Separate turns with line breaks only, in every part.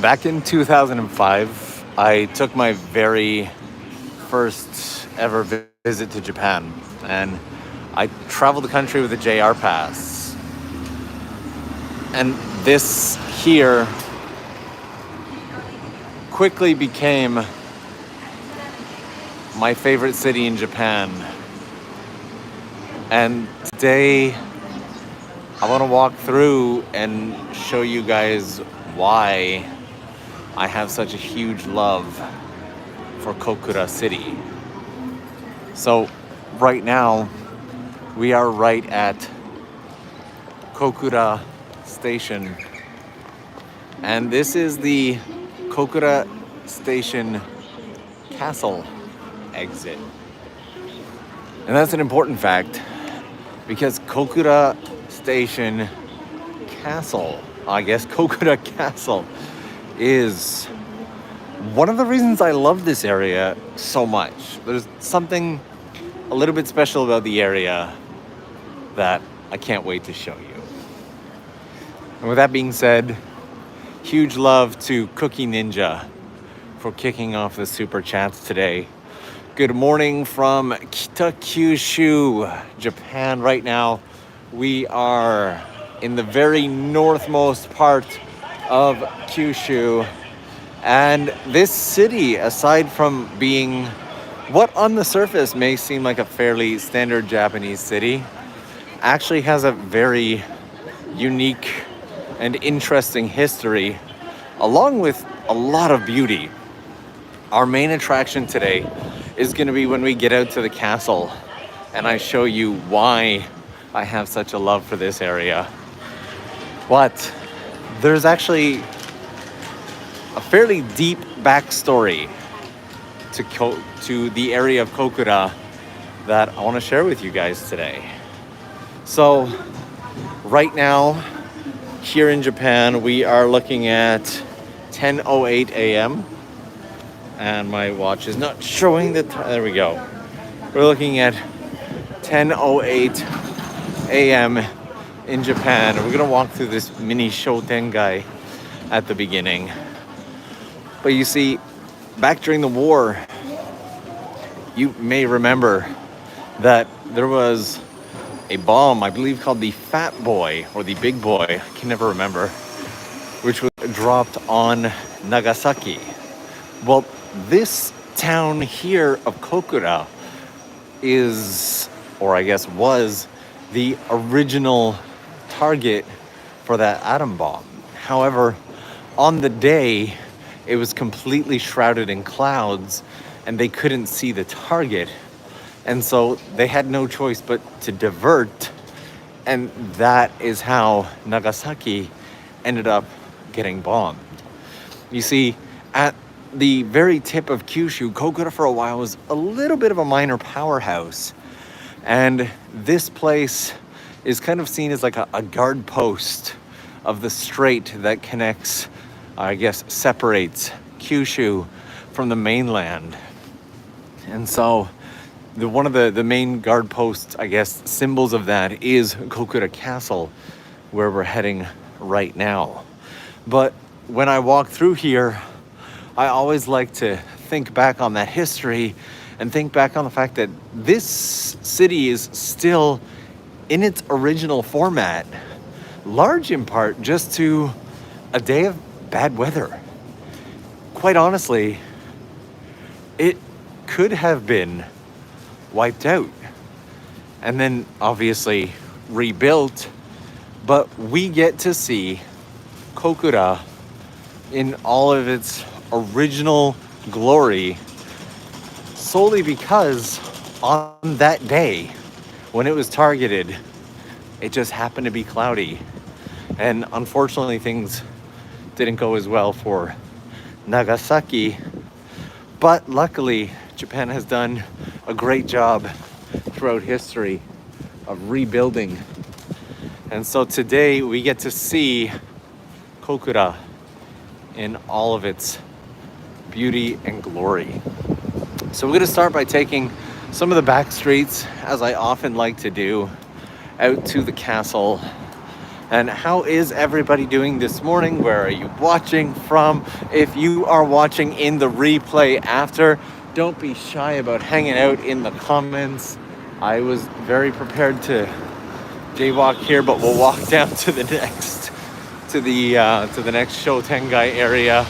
Back in 2005, I took my very first ever visit to Japan, and I traveled the country with a JR pass. And this here quickly became my favorite city in Japan. And today I want to walk through and show you guys why I have such a huge love for Kokura City. So right now we are right at Kokura Station, and this is the Kokura Station Castle exit. And that's an important fact because Kokura Station Castle, Kokura Castle, is one of the reasons I love this area so much. There's something a little bit special about the area that I can't wait to show you. And with that being said, huge love to Cookie Ninja for kicking off the super chats today. Good morning from Kita-Kyushu, Japan. Right now, we are in the very northmost part of Kyushu. And this city, aside from being what on the surface may seem like a fairly standard Japanese city, actually has a very unique and interesting history, along with a lot of beauty. Our main attraction today is going to be when we get out to the castle and I show you why I have such a love for this area. But there's actually a fairly deep backstory to the area of Kokura that I want to share with you guys today. So right now here in Japan, we are looking at 10:08 a.m. and my watch is not showing the time. There we go. We're looking at 10:08 a.m. in Japan. We're gonna walk through this mini Shotengai at the beginning. But you see, back during the war, you may remember that there was a bomb, I believe called the Fat Boy or the Big Boy, I can never remember, which was dropped on Nagasaki. Well, this town here of Kokura is, or I guess was, the original target for that atom bomb. However, on the day, it was completely shrouded in clouds and they couldn't see the target. And so they had no choice but to divert. And that is how Nagasaki ended up getting bombed. You see, at the very tip of Kyushu, Kokura for a while was a little bit of a minor powerhouse. And this place is kind of seen as like a guard post of the strait that connects, separates Kyushu from the mainland. And so one of the main guard posts, symbols of that is Kokura Castle, where we're heading right now. But when I walk through here, I always like to think back on that history and think back on the fact that this city is still in its original format, large in part just to a day of bad weather. Quite honestly, it could have been wiped out and then obviously rebuilt, but we get to see Kokura in all of its original glory solely because on that day when it was targeted, it just happened to be cloudy, and unfortunately things didn't go as well for Nagasaki. But luckily, Japan has done a great job throughout history of rebuilding. And so today we get to see Kokura in all of its beauty and glory. So we're going to start by taking some of the back streets, as I often like to do, out to the castle. And how is everybody doing this morning? Where are you watching from? If you are watching in the replay after, don't be shy about hanging out in the comments. I was very prepared to jaywalk here, but we'll walk down to the next Shotengai area.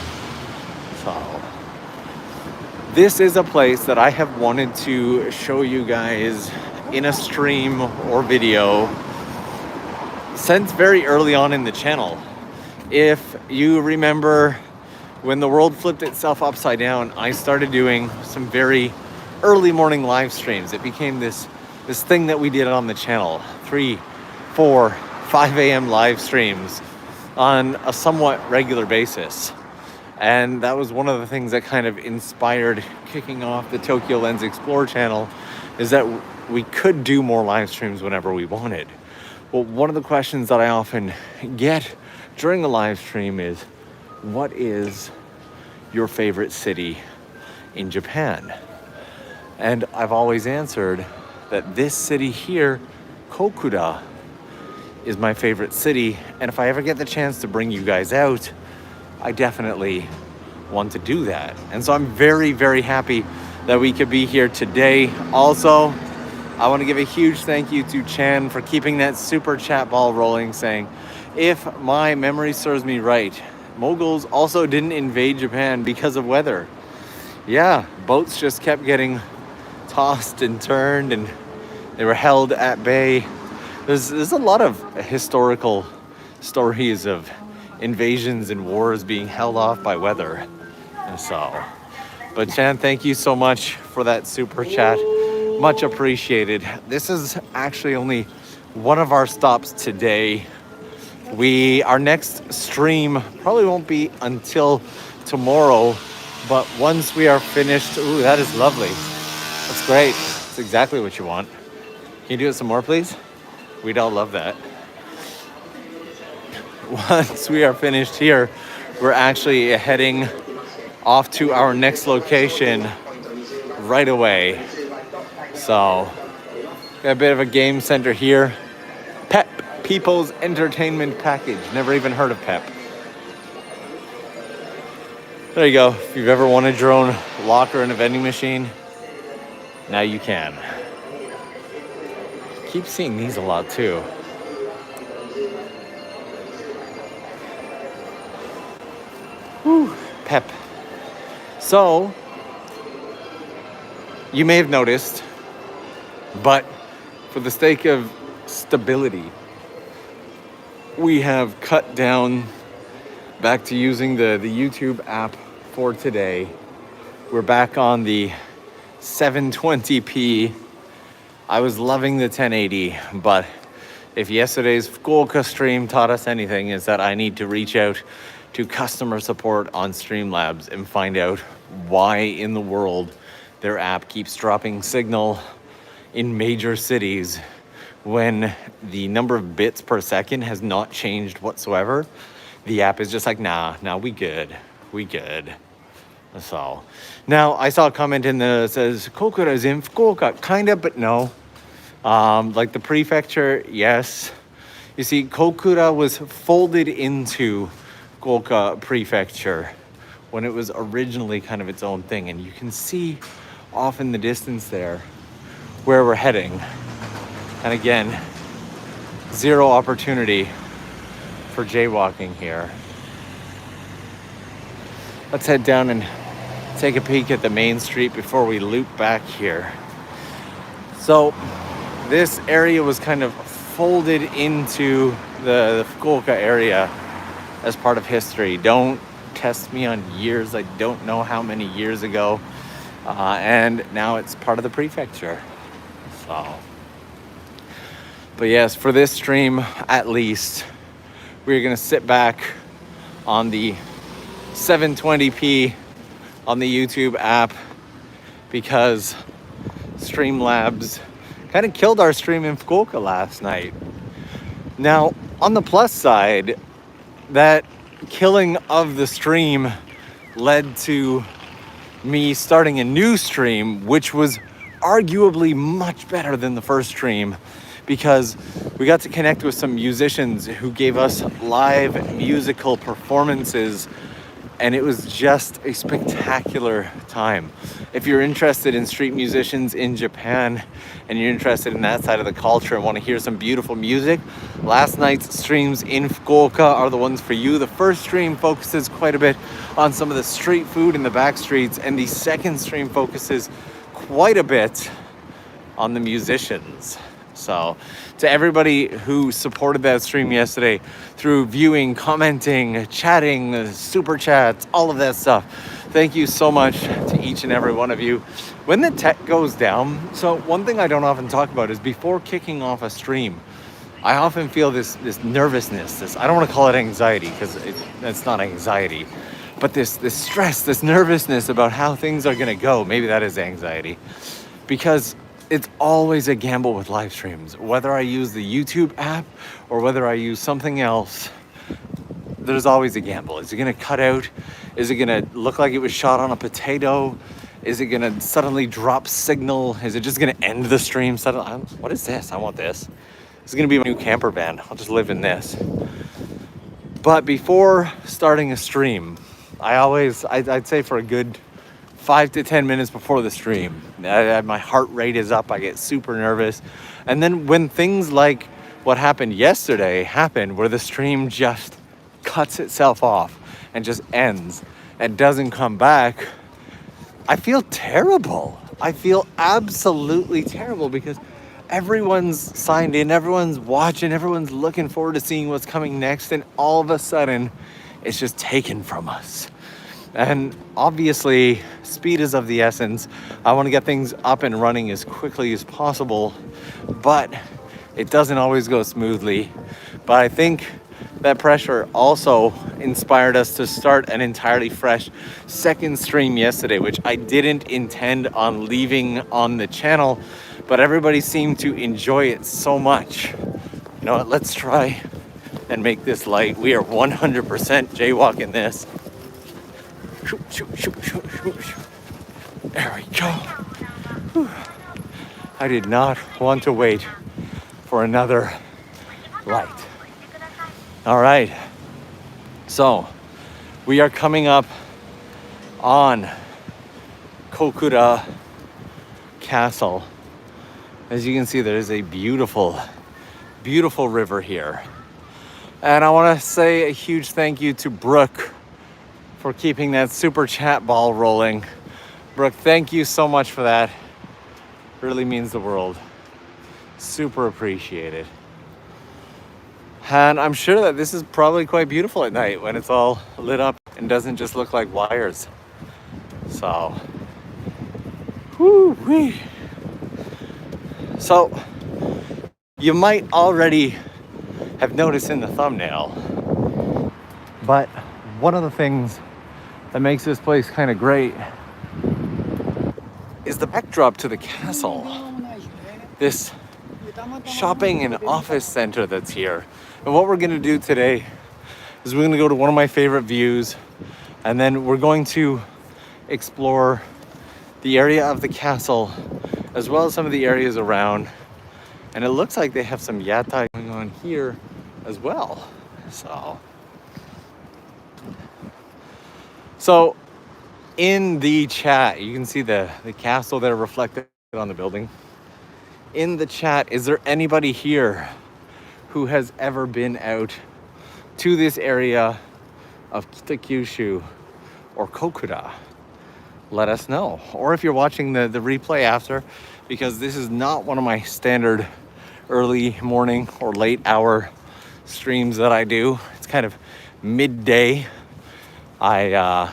So this is a place that I have wanted to show you guys in a stream or video since very early on in the channel. If you remember when the world flipped itself upside down, I started doing some very early morning live streams. It became this thing that we did on the channel, 3, 4, 5 a.m. live streams on a somewhat regular basis. And that was one of the things that kind of inspired kicking off the TOKYOLENS Explore channel, is that we could do more live streams whenever we wanted. Well, one of the questions that I often get during the live stream is, what is your favorite city in Japan? And I've always answered that this city here, Kokura, is my favorite city. And if I ever get the chance to bring you guys out, I definitely want to do that. And so I'm very, very happy that we could be here today. Also, I want to give a huge thank you to Chan for keeping that super chat ball rolling, saying, if my memory serves me right, Mongols also didn't invade Japan because of weather. Yeah, boats just kept getting tossed and turned, and they were held at bay. There's a lot of historical stories of invasions and wars being held off by weather. So, but Chan, thank you so much for that super chat. Much appreciated. This is actually only one of our stops today. Our next stream probably won't be until tomorrow, but once we are finished, ooh, that is lovely. That's great. That's exactly what you want. Can you do it some more, please? We'd all love that. Once we are finished here, we're actually heading off to our next location right away. So, got a bit of a game center here. PEP, People's Entertainment Package. Never even heard of PEP. There you go. If you've ever wanted your own locker in a vending machine, now you can. Keep seeing these a lot too. Whew, PEP. So, you may have noticed, but for the sake of stability, we have cut down back to using the YouTube app for today. We're back on the 720p. I was loving the 1080, but if yesterday's Fukuoka stream taught us anything, is that I need to reach out to customer support on Streamlabs and find out why in the world their app keeps dropping signal in major cities when the number of bits per second has not changed whatsoever. The app is just like, nah, we good. So now I saw a comment in that says Kokura is in Fukuoka, kind of, but no. Like the prefecture, yes. You see, Kokura was folded into Fukuoka prefecture when it was originally kind of its own thing, and you can see off in the distance there where we're heading. And again, zero opportunity for jaywalking here. Let's head down and take a peek at the main street before we loop back here. So this area was kind of folded into the Fukuoka area as part of history. Don't test me on years. I don't know how many years ago. And now it's part of the prefecture. So, but yes, for this stream, at least, we're gonna sit back on the 720p on the YouTube app because Streamlabs kind of killed our stream in Fukuoka last night. Now, on the plus side, that killing of the stream led to me starting a new stream, which was arguably much better than the first stream because we got to connect with some musicians who gave us live musical performances, and it was just a spectacular time. If you're interested in street musicians in Japan and you're interested in that side of the culture and want to hear some beautiful music, last night's streams in Fukuoka are the ones for you. The first stream focuses quite a bit on some of the street food in the back streets, and the second stream focuses quite a bit on the musicians. So to everybody who supported that stream yesterday through viewing, commenting, chatting, super chats, all of that stuff, thank you so much to each and every one of you. When the tech goes down, so one thing I don't often talk about is before kicking off a stream, I often feel this nervousness, I don't want to call it anxiety because it's not anxiety, but this stress, this nervousness about how things are going to go. Maybe that is anxiety, because it's always a gamble with live streams. Whether I use the YouTube app or whether I use something else, there's always a gamble. Is it gonna cut out? Is it gonna look like it was shot on a potato? Is it gonna suddenly drop signal? Is it just gonna end the stream suddenly? What is this? I want this. This is gonna be my new camper van. I'll just live in this. But before starting a stream, I'd say for a good 5 to 10 minutes before the stream, my heart rate is up. I get super nervous. And then when things like what happened yesterday happen, where the stream just cuts itself off and just ends and doesn't come back, I feel terrible. I feel absolutely terrible because everyone's signed in, everyone's watching, everyone's looking forward to seeing what's coming next, and all of a sudden it's just taken from us. And obviously, speed is of the essence. I want to get things up and running as quickly as possible, but it doesn't always go smoothly. But I think that pressure also inspired us to start an entirely fresh second stream yesterday, which I didn't intend on leaving on the channel, but everybody seemed to enjoy it so much. You know what, let's try and make this light. We are 100% jaywalking this. Shoot, shoot, shoot, shoot, shoot, shoot. There we go. Whew. I did not want to wait for another light. All right. So we are coming up on Kokura Castle. As you can see, there is a beautiful, beautiful river here. And I want to say a huge thank you to Brooke for keeping that super chat ball rolling. Brooke, thank you so much for that. Really means the world. Super appreciated. And I'm sure that this is probably quite beautiful at night when it's all lit up and doesn't just look like wires. So, whoo-wee. So, you might already have noticed in the thumbnail, but one of the things that makes this place kind of great is the backdrop to the castle. This shopping and office center that's here. And what we're gonna do today is we're gonna go to one of my favorite views, and then we're going to explore the area of the castle as well as some of the areas around. And it looks like they have some yatai going on here as well. So in the chat, you can see the castle there reflected on the building. In the chat, is there anybody here who has ever been out to this area of Kitakyushu or Kokura? Let us know. Or if you're watching the replay after, because this is not one of my standard early morning or late hour streams that I do. It's kind of midday. I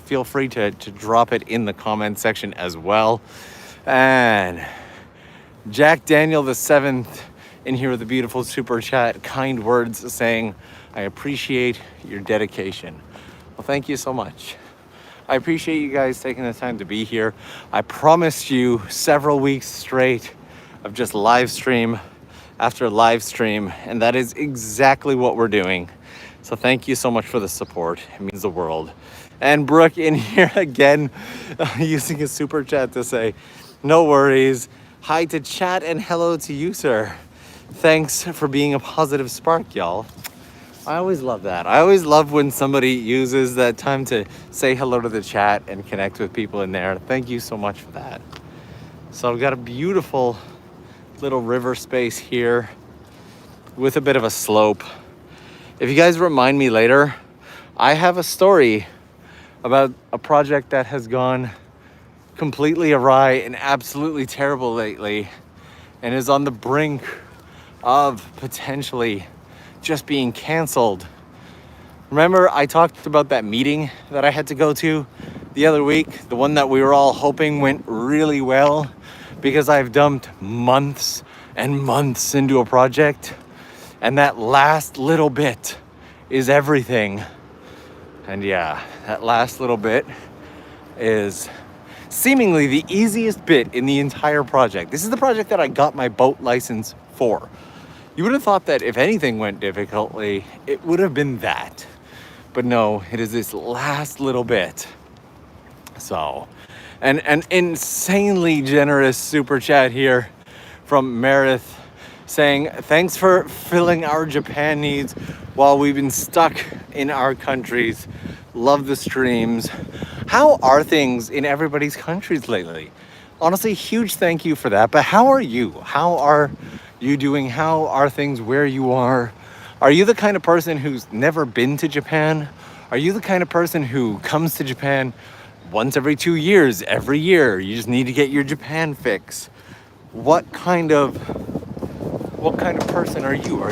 feel free to drop it in the comment section as well. And Jack Daniel the 7th in here with a beautiful super chat, kind words saying, I appreciate your dedication. Well, thank you so much. I appreciate you guys taking the time to be here. I promised you several weeks straight of just live stream after live stream, and that is exactly what we're doing. So thank you so much for the support. It means the world. And Brooke in here again, using a super chat to say, no worries. Hi to chat and hello to you, sir. Thanks for being a positive spark, y'all. I always love that. I always love when somebody uses that time to say hello to the chat and connect with people in there. Thank you so much for that. So I've got a beautiful little river space here with a bit of a slope. If you guys remind me later, I have a story about a project that has gone completely awry and absolutely terrible lately and is on the brink of potentially just being canceled. Remember I talked about that meeting that I had to go to the other week, the one that we were all hoping went really well because I've dumped months and months into a project, and that last little bit is everything. And yeah, that last little bit is seemingly the easiest bit in the entire project. This is the project that I got my boat license for. You would have thought that if anything went difficultly, it would have been that. But no, it is this last little bit. So, and an insanely generous super chat here from Meredith saying, thanks for filling our Japan needs while we've been stuck in our countries. Love the streams. How are things in everybody's countries lately? Honestly, huge thank you for that. But how are you? How are you doing? How are things where you are? Are you the kind of person who's never been to Japan? Are you the kind of person who comes to Japan once every 2 years, every year? You just need to get your Japan fix. What kind of person are you?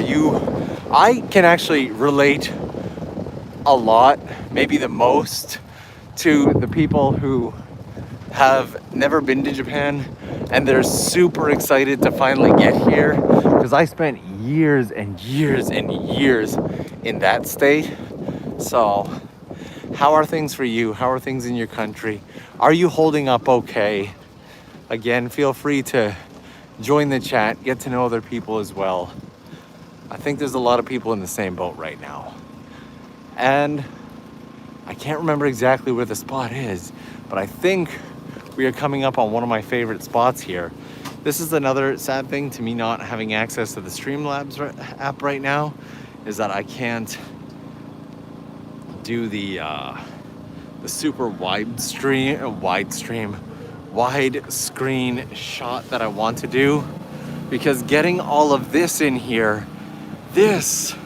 I can actually relate a lot, maybe the most, to the people who have never been to Japan and they're super excited to finally get here, because I spent years and years and years in that state. So how are things for you? How are things in your country? Are you holding up okay? Again, feel free to join the chat, get to know other people as well. I think there's a lot of people in the same boat right now. And I can't remember exactly where the spot is, but I think we are coming up on one of my favorite spots here. This is another sad thing to me not having access to the Streamlabs app right now, is that I can't do the super wide screen shot that I want to do, because getting all of this in here, this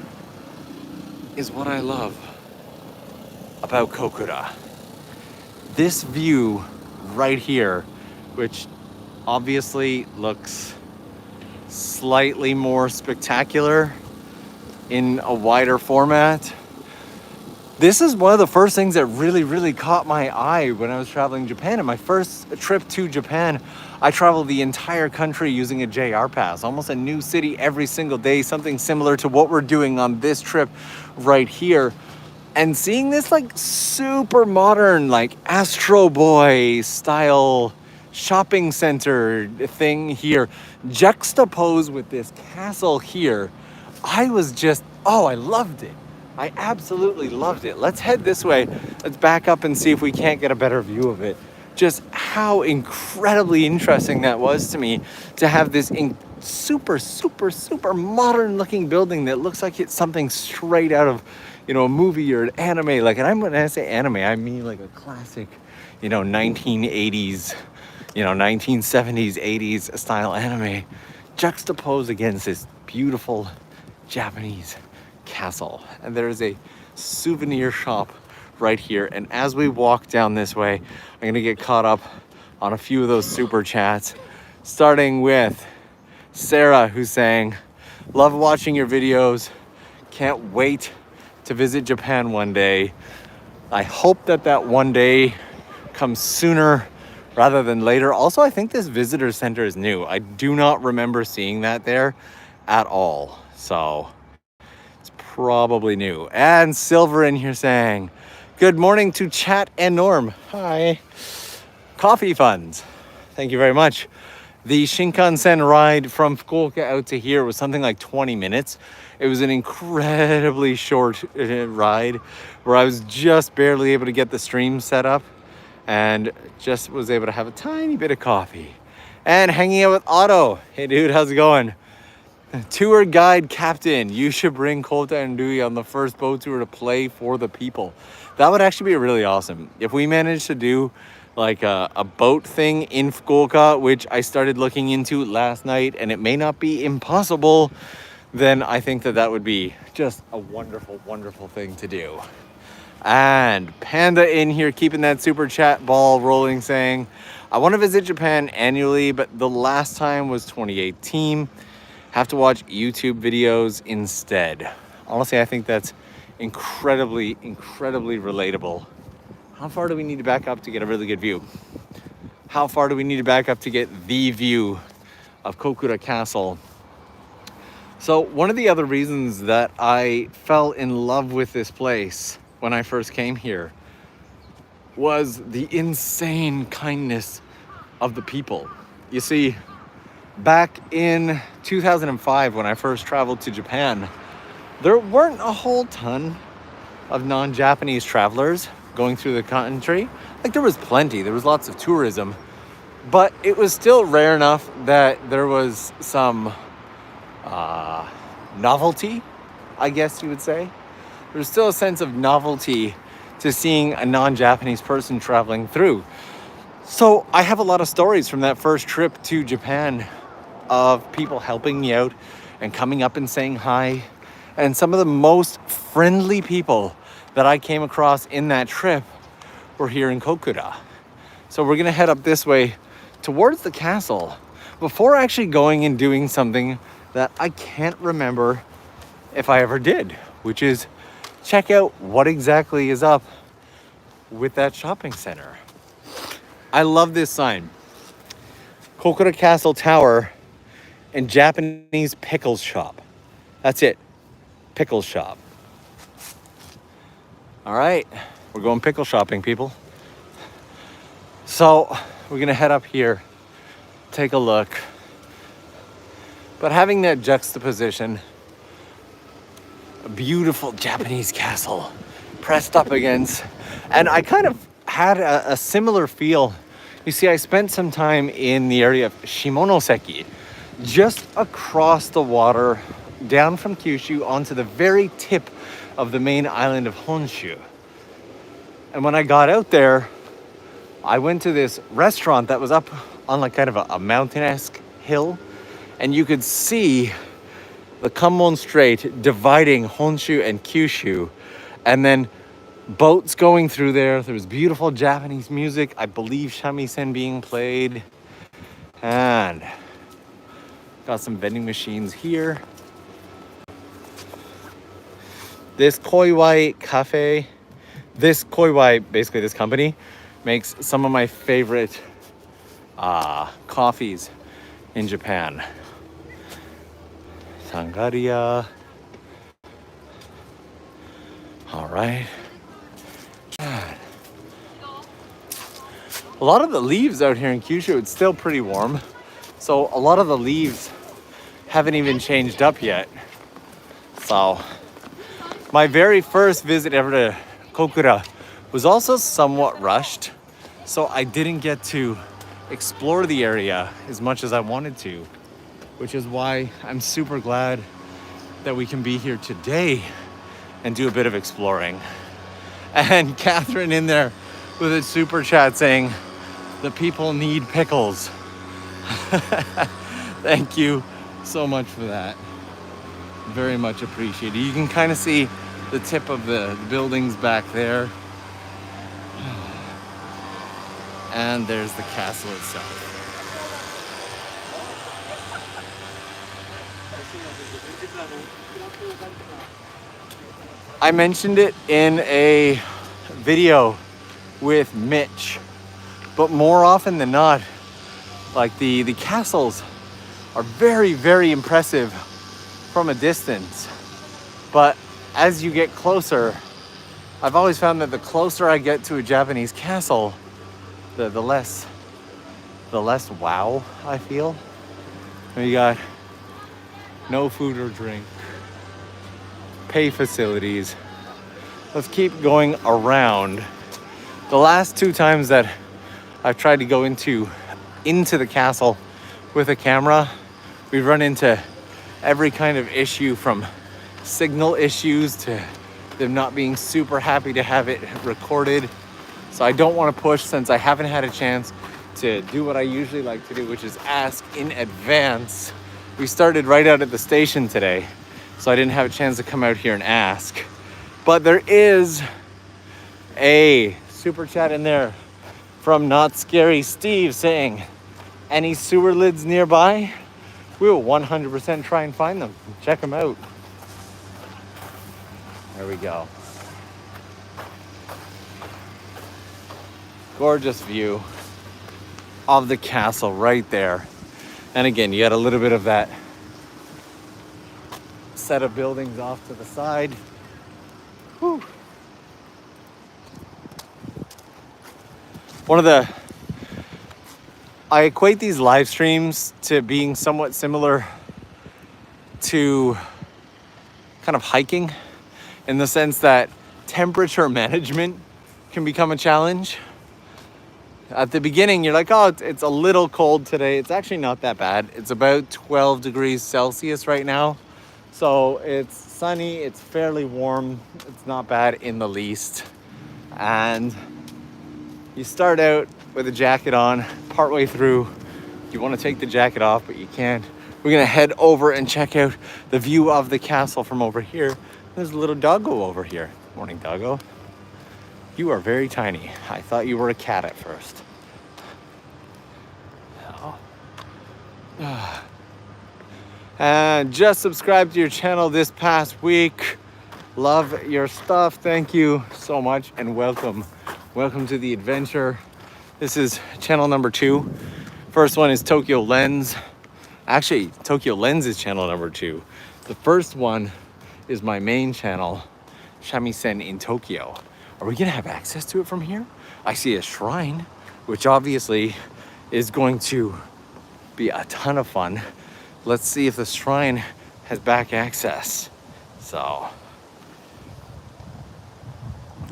is what I love about Kokura. This view right here, which obviously looks slightly more spectacular in a wider format. This is one of the first things that really caught my eye when I was traveling Japan. In my first trip to Japan, I traveled the entire country using a JR pass, almost a new city every single day, something similar to what we're doing on this trip right here. And seeing this like super modern, like Astro Boy style shopping center thing here, juxtaposed with this castle here, I was just, oh, I loved it. I absolutely loved it. Let's head this way. Let's back up and see if we can't get a better view of it. Just how incredibly interesting that was to me, to have this super modern looking building that looks like it's something straight out of, you know, a movie or an anime. Like, and when I say anime, I mean like a classic, 1980s, 1970s, 80s style anime, juxtaposed against this beautiful Japanese castle. And there is a souvenir shop right here. And as we walk down this way, I'm gonna get caught up on a few of those super chats, starting with Sarah, who's saying, love watching your videos. Can't wait to visit Japan one day. I hope that one day comes sooner rather than later. Also, I think this visitor center is new. I do not remember seeing that there at all. So it's probably new. And Silver in here saying, good morning to chat and Norm. Hi. Coffee funds. Thank you very much. The Shinkansen ride from Fukuoka out to here was something like 20 minutes. It was an incredibly short ride where I was just barely able to get the stream set up and just was able to have a tiny bit of coffee and hanging out with Otto. Hey dude, how's it going? Tour guide captain, you should bring Kota and Rui on the first boat tour to play for the people. That would actually be really awesome. If we managed to do like a boat thing in Fukuoka, which I started looking into last night, and it may not be impossible, then I think that that would be just a wonderful, wonderful thing to do. And Panda in here keeping that super chat ball rolling, saying, I want to visit Japan annually, but the last time was 2018. Have to watch YouTube videos instead. Honestly, I think that's incredibly, incredibly relatable. How far do we need to back up to get a really good view? How far do we need to back up to get the view of Kokura Castle? So one of the other reasons that I fell in love with this place when I first came here was the insane kindness of the people. You see, back in 2005, when I first traveled to Japan, there weren't a whole ton of non-Japanese travelers going through the country. Like, there was plenty, there was lots of tourism, but it was still rare enough that there was some novelty, I guess you would say. There's still a sense of novelty to seeing a non-Japanese person traveling through. So I have a lot of stories from that first trip to Japan of people helping me out and coming up and saying hi. And some of the most friendly people that I came across in that trip were here in Kokura. So we're gonna head up this way towards the castle before actually going and doing something that I can't remember if I ever did, which is check out what exactly is up with that shopping center. I love this sign. Kokura Castle Tower and Japanese pickles shop. That's it. Pickles shop. All right, we're going pickle shopping, people. So we're gonna head up here, take a look. But having that juxtaposition, a beautiful Japanese castle pressed up against, and I kind of had a similar feel. You see, I spent some time in the area of Shimonoseki, just across the water, down from Kyushu onto the very tip of the main island of Honshu. And when I got out there, I went to this restaurant that was up on like kind of a mountain-esque hill, and you could see the Kanmon Strait dividing Honshu and Kyushu, and then boats going through there. There was beautiful Japanese music, I believe shamisen being played, and got some vending machines here. This Koiwai Cafe, this Koiwai, basically this company, makes some of my favorite coffees in Japan. Sangaria. All right. God. A lot of the leaves out here in Kyushu, it's still pretty warm. So a lot of the leaves haven't even changed up yet. So my very first visit ever to Kokura was also somewhat rushed. So I didn't get to explore the area as much as I wanted to, which is why I'm super glad that we can be here today and do a bit of exploring. And Catherine in there with a super chat saying, the people need pickles. Thank you so much for that. Very much appreciated. You can kind of see the tip of the buildings back there. And there's the castle itself. I mentioned it in a video with Mitch, but more often than not, like the castles are very, very impressive from a distance. But as you get closer, I've always found that the closer I get to a Japanese castle, the less wow I feel. You got no food or drink, pay facilities. Let's keep going around. The last two times that I've tried to go into the castle with a camera, we've run into every kind of issue, from signal issues to them not being super happy to have it recorded. So I don't want to push, since I haven't had a chance to do what I usually like to do, which is ask in advance. We started right out at the station today, so I didn't have a chance to come out here and ask. But there is a super chat in there from Not Scary Steve saying, any sewer lids nearby? We will 100% try and find them. Check them out. There we go. Gorgeous view of the castle right there. And again, you got a little bit of that set of buildings off to the side. Whew. I equate these live streams to being somewhat similar to kind of hiking, in the sense that temperature management can become a challenge. At the beginning, you're like, oh, it's a little cold today. It's actually not that bad. It's about 12 degrees Celsius right now. So it's sunny, it's fairly warm. It's not bad in the least. And you start out with a jacket on. Partway through, you want to take the jacket off, but you can't. We're gonna head over and check out the view of the castle from over here. There's a little doggo over here. Morning, doggo. You are very tiny. I thought you were a cat at first. Oh. And just subscribed to your channel this past week. Love your stuff. Thank you so much, and welcome. Welcome to the adventure. This is channel number 2. First one is TOKYOLENS. Actually, TOKYOLENS is channel number 2. The first one is my main channel, Shamisen in Tokyo. Are we gonna have access to it from here? I see a shrine, which obviously is going to be a ton of fun. Let's see if the shrine has back access. So,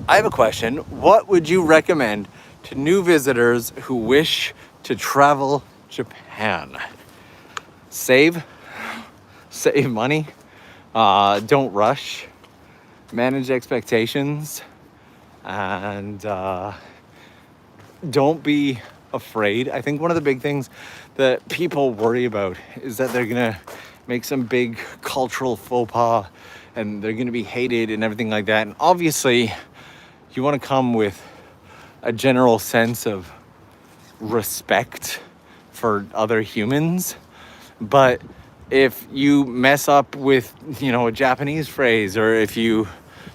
I have a question. What would you recommend to new visitors who wish to travel Japan? Save money, don't rush, manage expectations, and don't be afraid. I think one of the big things that people worry about is that they're gonna make some big cultural faux pas and they're gonna be hated and everything like that. And obviously, you want to come with a general sense of respect for other humans. But if you mess up with, a Japanese phrase, or if you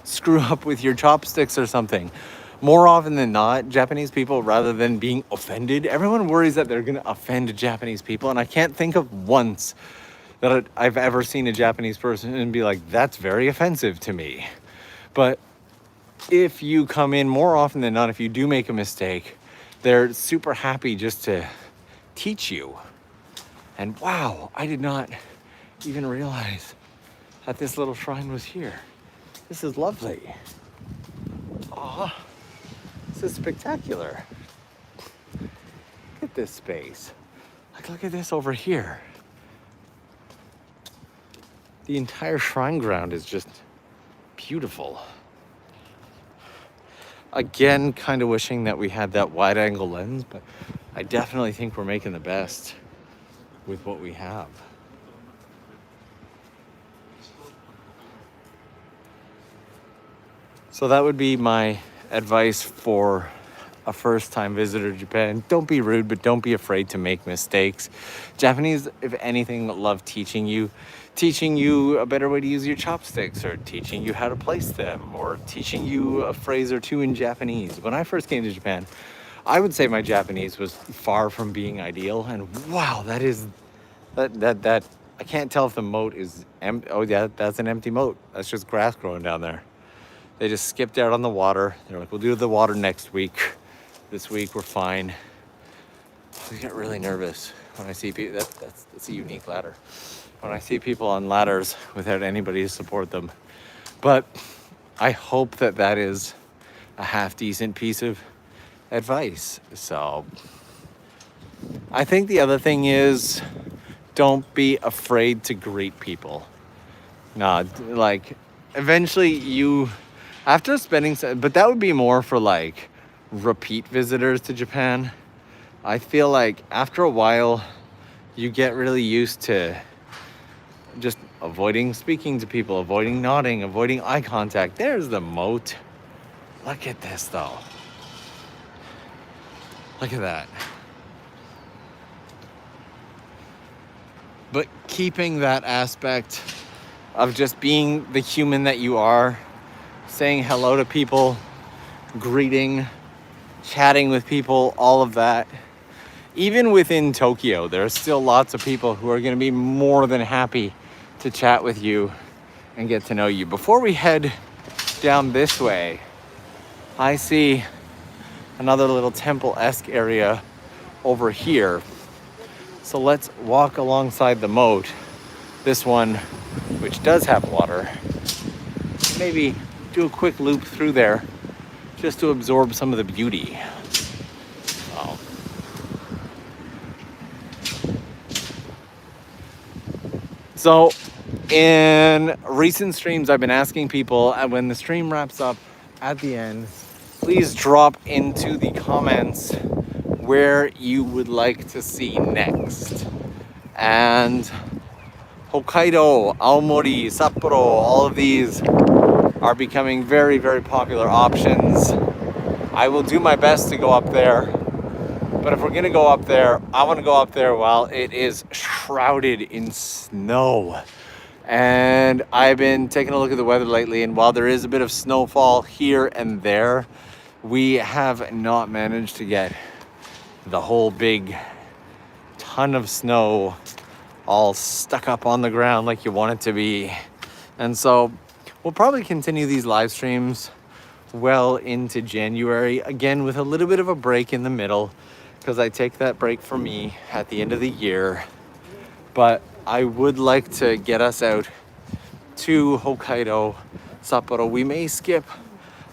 screw up with your chopsticks or something, more often than not, Japanese people, rather than being offended, everyone worries that they're going to offend Japanese people. And I can't think of once that I've ever seen a Japanese person and be like, that's very offensive to me. But if you come in, more often than not, if you do make a mistake, they're super happy just to teach you. And wow, I did not even realize that this little shrine was here. This is lovely. Aw, this is spectacular. Look at this space. Look at this over here. The entire shrine ground is just beautiful. Again, kind of wishing that we had that wide angle lens, but I definitely think we're making the best with what we have. So that would be my advice for a first-time visitor to Japan. Don't be rude, but don't be afraid to make mistakes. Japanese, if anything, love teaching you a better way to use your chopsticks, or teaching you how to place them, or teaching you a phrase or two in Japanese. When I first came to Japan, I would say my Japanese was far from being ideal. And wow, that I can't tell if the moat is empty. Oh yeah, that's an empty moat. That's just grass growing down there. They just skipped out on the water. They're like, we'll do the water next week. This week we're fine. I get really nervous when I see people. That's a unique ladder. When I see people on ladders without anybody to support them. But I hope that is a half decent piece of advice. So I think the other thing is, don't be afraid to greet people. Like eventually you, after spending, but that would be more for like repeat visitors to Japan. I feel like after a while you get really used to just avoiding speaking to people, avoiding nodding, avoiding eye contact. There's the moat. Look at this though. Look at that. But keeping that aspect of just being the human that you are, saying hello to people, greeting, chatting with people, all of that. Even within Tokyo, there are still lots of people who are going to be more than happy to chat with you and get to know you. Before we head down this way, I see another little temple-esque area over here. So let's walk alongside the moat, this one, which does have water. Maybe do a quick loop through there just to absorb some of the beauty. Oh. So in recent streams, I've been asking people, and when the stream wraps up at the end, please drop into the comments where you would like to see next. And Hokkaido, Aomori, Sapporo, all of these are becoming very, very popular options. I will do my best to go up there. But if we're gonna go up there, I wanna go up there while it is shrouded in snow. And I've been taking a look at the weather lately, and while there is a bit of snowfall here and there, we have not managed to get the whole big ton of snow all stuck up on the ground like you want it to be. And so we'll probably continue these live streams well into January, again with a little bit of a break in the middle, because I take that break for me at the end of the year. But I would like to get us out to Hokkaido, Sapporo. We may skip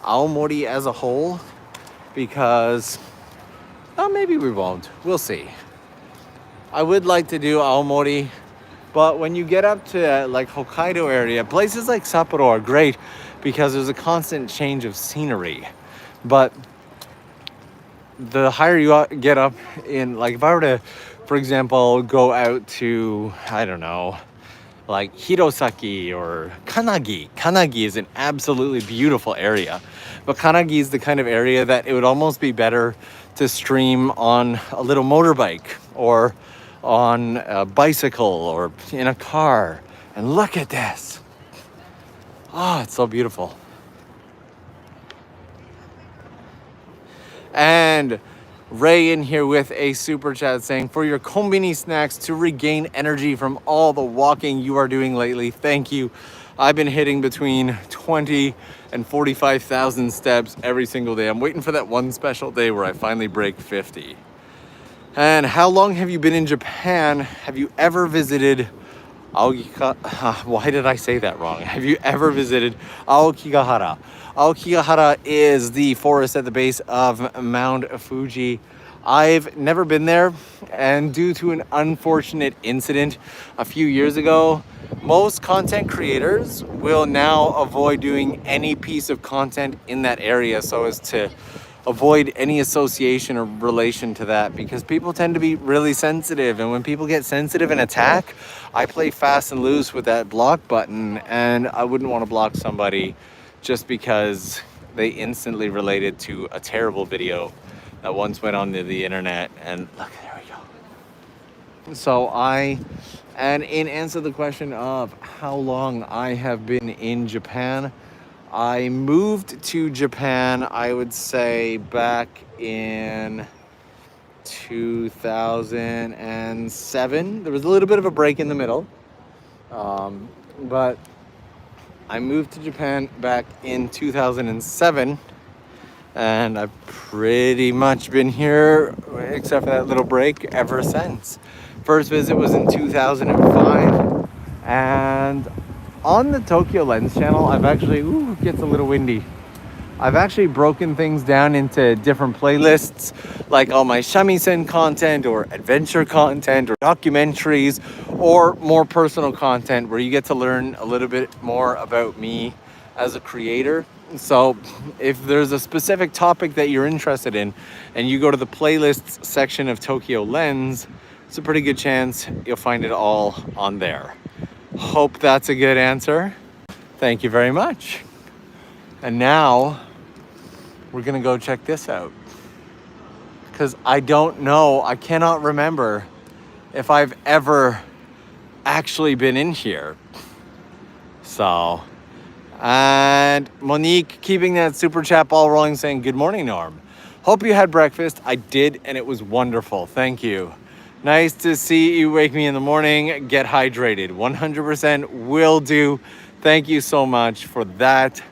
Aomori as a whole because, oh, maybe we won't. We'll see. I would like to do Aomori, but when you get up to like Hokkaido area, places like Sapporo are great because there's a constant change of scenery. But the higher you get up in, like if I were to, for example, go out to, I don't know, like Hirosaki or Kanagi. Kanagi is an absolutely beautiful area. But Kanagi is the kind of area that it would almost be better to stream on a little motorbike or on a bicycle or in a car. And look at this. Oh, it's so beautiful. And Ray in here with a super chat saying, for your konbini snacks to regain energy from all the walking you are doing lately, thank you. I've been hitting between 20 and 45,000 steps every single day. I'm waiting for that one special day where I finally break 50. And how long have you been in Japan? Have you ever visited Aokigahara? Why did I say that wrong? Have you ever visited Aokigahara? Aokigahara is the forest at the base of Mount Fuji. I've never been there, and due to an unfortunate incident a few years ago, most content creators will now avoid doing any piece of content in that area so as to avoid any association or relation to that, because people tend to be really sensitive, and when people get sensitive and attack, I play fast and loose with that block button, and I wouldn't want to block somebody just because they instantly related to a terrible video that once went onto the internet. And look, there we go. So and in answer to the question of how long I have been in Japan, I moved to Japan, I would say back in 2007. There was a little bit of a break in the middle, but I moved to Japan back in 2007, and I've pretty much been here, except for that little break, ever since. First visit was in 2005, and on the TOKYOLENS channel, I've actually, it gets a little windy. I've actually broken things down into different playlists, like all my shamisen content or adventure content or documentaries or more personal content where you get to learn a little bit more about me as a creator. So if there's a specific topic that you're interested in and you go to the playlists section of TOKYOLENS, it's a pretty good chance you'll find it all on there. Hope that's a good answer. Thank you very much. And now we're gonna go check this out, because I don't know, I cannot remember if I've ever actually been in here. So, and Monique keeping that super chat ball rolling, saying good morning, Norm. Hope you had breakfast. I did, and it was wonderful. Thank you. Nice to see you wake me in the morning. Get hydrated. 100% will do. Thank you so much for that.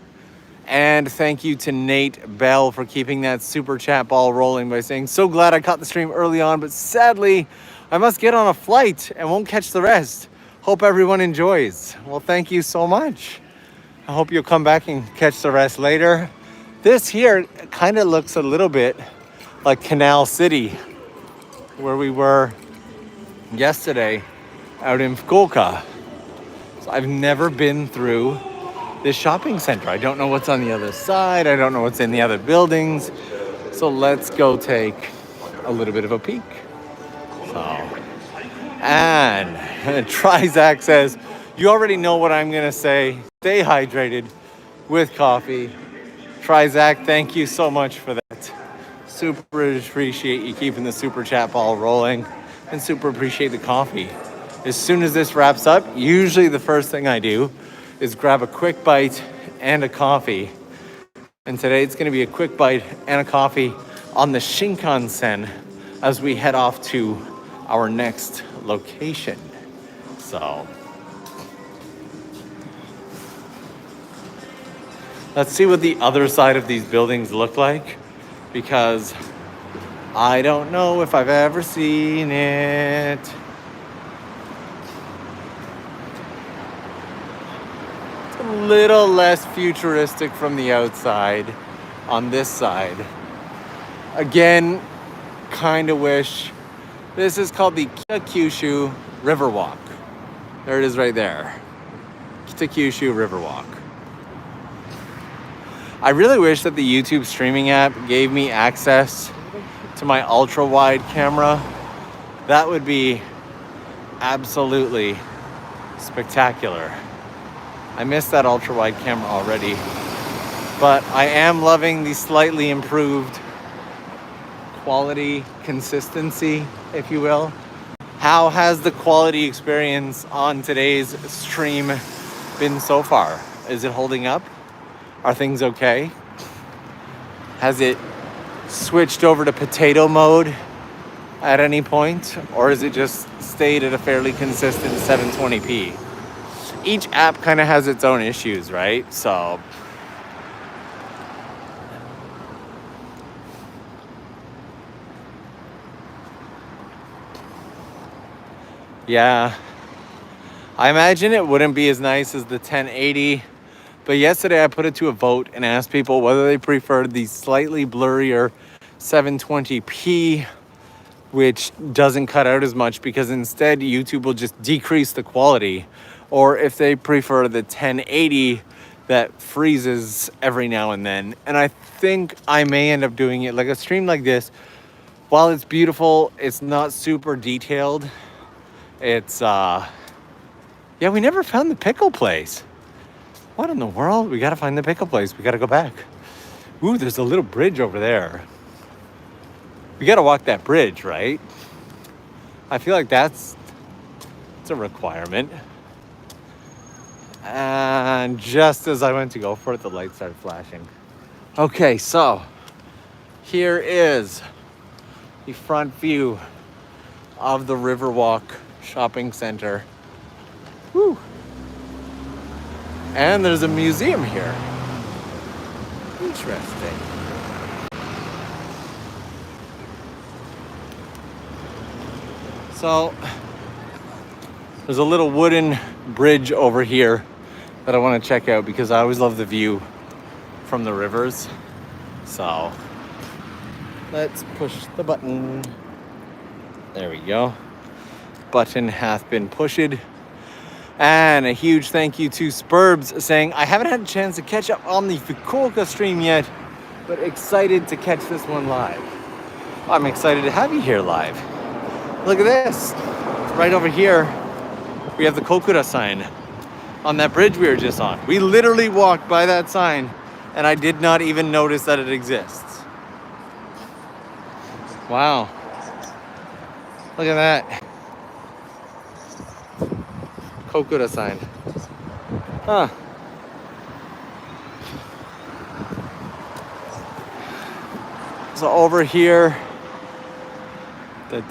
And thank you to Nate Bell for keeping that super chat ball rolling by saying, so glad I caught the stream early on, but sadly, I must get on a flight and won't catch the rest. Hope everyone enjoys. Well, thank you so much. I hope you'll come back and catch the rest later. This here kind of looks a little bit like Canal City, where we were yesterday out in Fukuoka. So I've never been through this shopping center. I don't know what's on the other side. I don't know what's in the other buildings. So let's go take a little bit of a peek. So, and Trizac says, you already know what I'm gonna say. Stay hydrated with coffee. Trizac, thank you so much for that. Super appreciate you keeping the super chat ball rolling, and super appreciate the coffee. As soon as this wraps up, usually the first thing I do is grab a quick bite and a coffee. And today it's gonna be a quick bite and a coffee on the Shinkansen as we head off to our next location. So let's see what the other side of these buildings look like, because I don't know if I've ever seen it. A little less futuristic from the outside on this side. Again, kind of wish. This is called the Kita-Kyushu Riverwalk. There it is right there. Kita-Kyushu Riverwalk. I really wish that the YouTube streaming app gave me access to my ultra wide camera. That would be absolutely spectacular. I miss that ultra wide camera already, but I am loving the slightly improved quality consistency, if you will. How has the quality experience on today's stream been so far? Is it holding up? Are things okay? Has it switched over to potato mode at any point, or has it just stayed at a fairly consistent 720p? Each app kind of has its own issues, right? So yeah, I imagine it wouldn't be as nice as the 1080, but yesterday I put it to a vote and asked people whether they preferred the slightly blurrier 720p, which doesn't cut out as much because instead YouTube will just decrease the quality, or if they prefer the 1080 that freezes every now and then. And I think I may end up doing it. Like a stream like this, while it's beautiful, it's not super detailed. It's yeah, we never found the pickle place. What in the world? We gotta find the pickle place. We gotta go back. Ooh, there's a little bridge over there. We gotta walk that bridge, right? I feel like it's a requirement. And just as I went to go for it, the light started flashing. Okay, so here is the front view of the Riverwalk shopping center. Woo. And there's a museum here. Interesting. So there's a little wooden bridge over here that I want to check out because I always love the view from the rivers. So let's push the button. There we go. button hath been pushed. And a huge thank you to Spurbs saying, I haven't had a chance to catch up on the Fukuoka stream yet, but excited to catch this one live. I'm excited to have you here live. Look at this. Right over here, we have the Kokura sign on that bridge we were just on. We literally walked by that sign and I did not even notice that it exists. Wow. Look at that. Kokura sign. Huh. So over here, that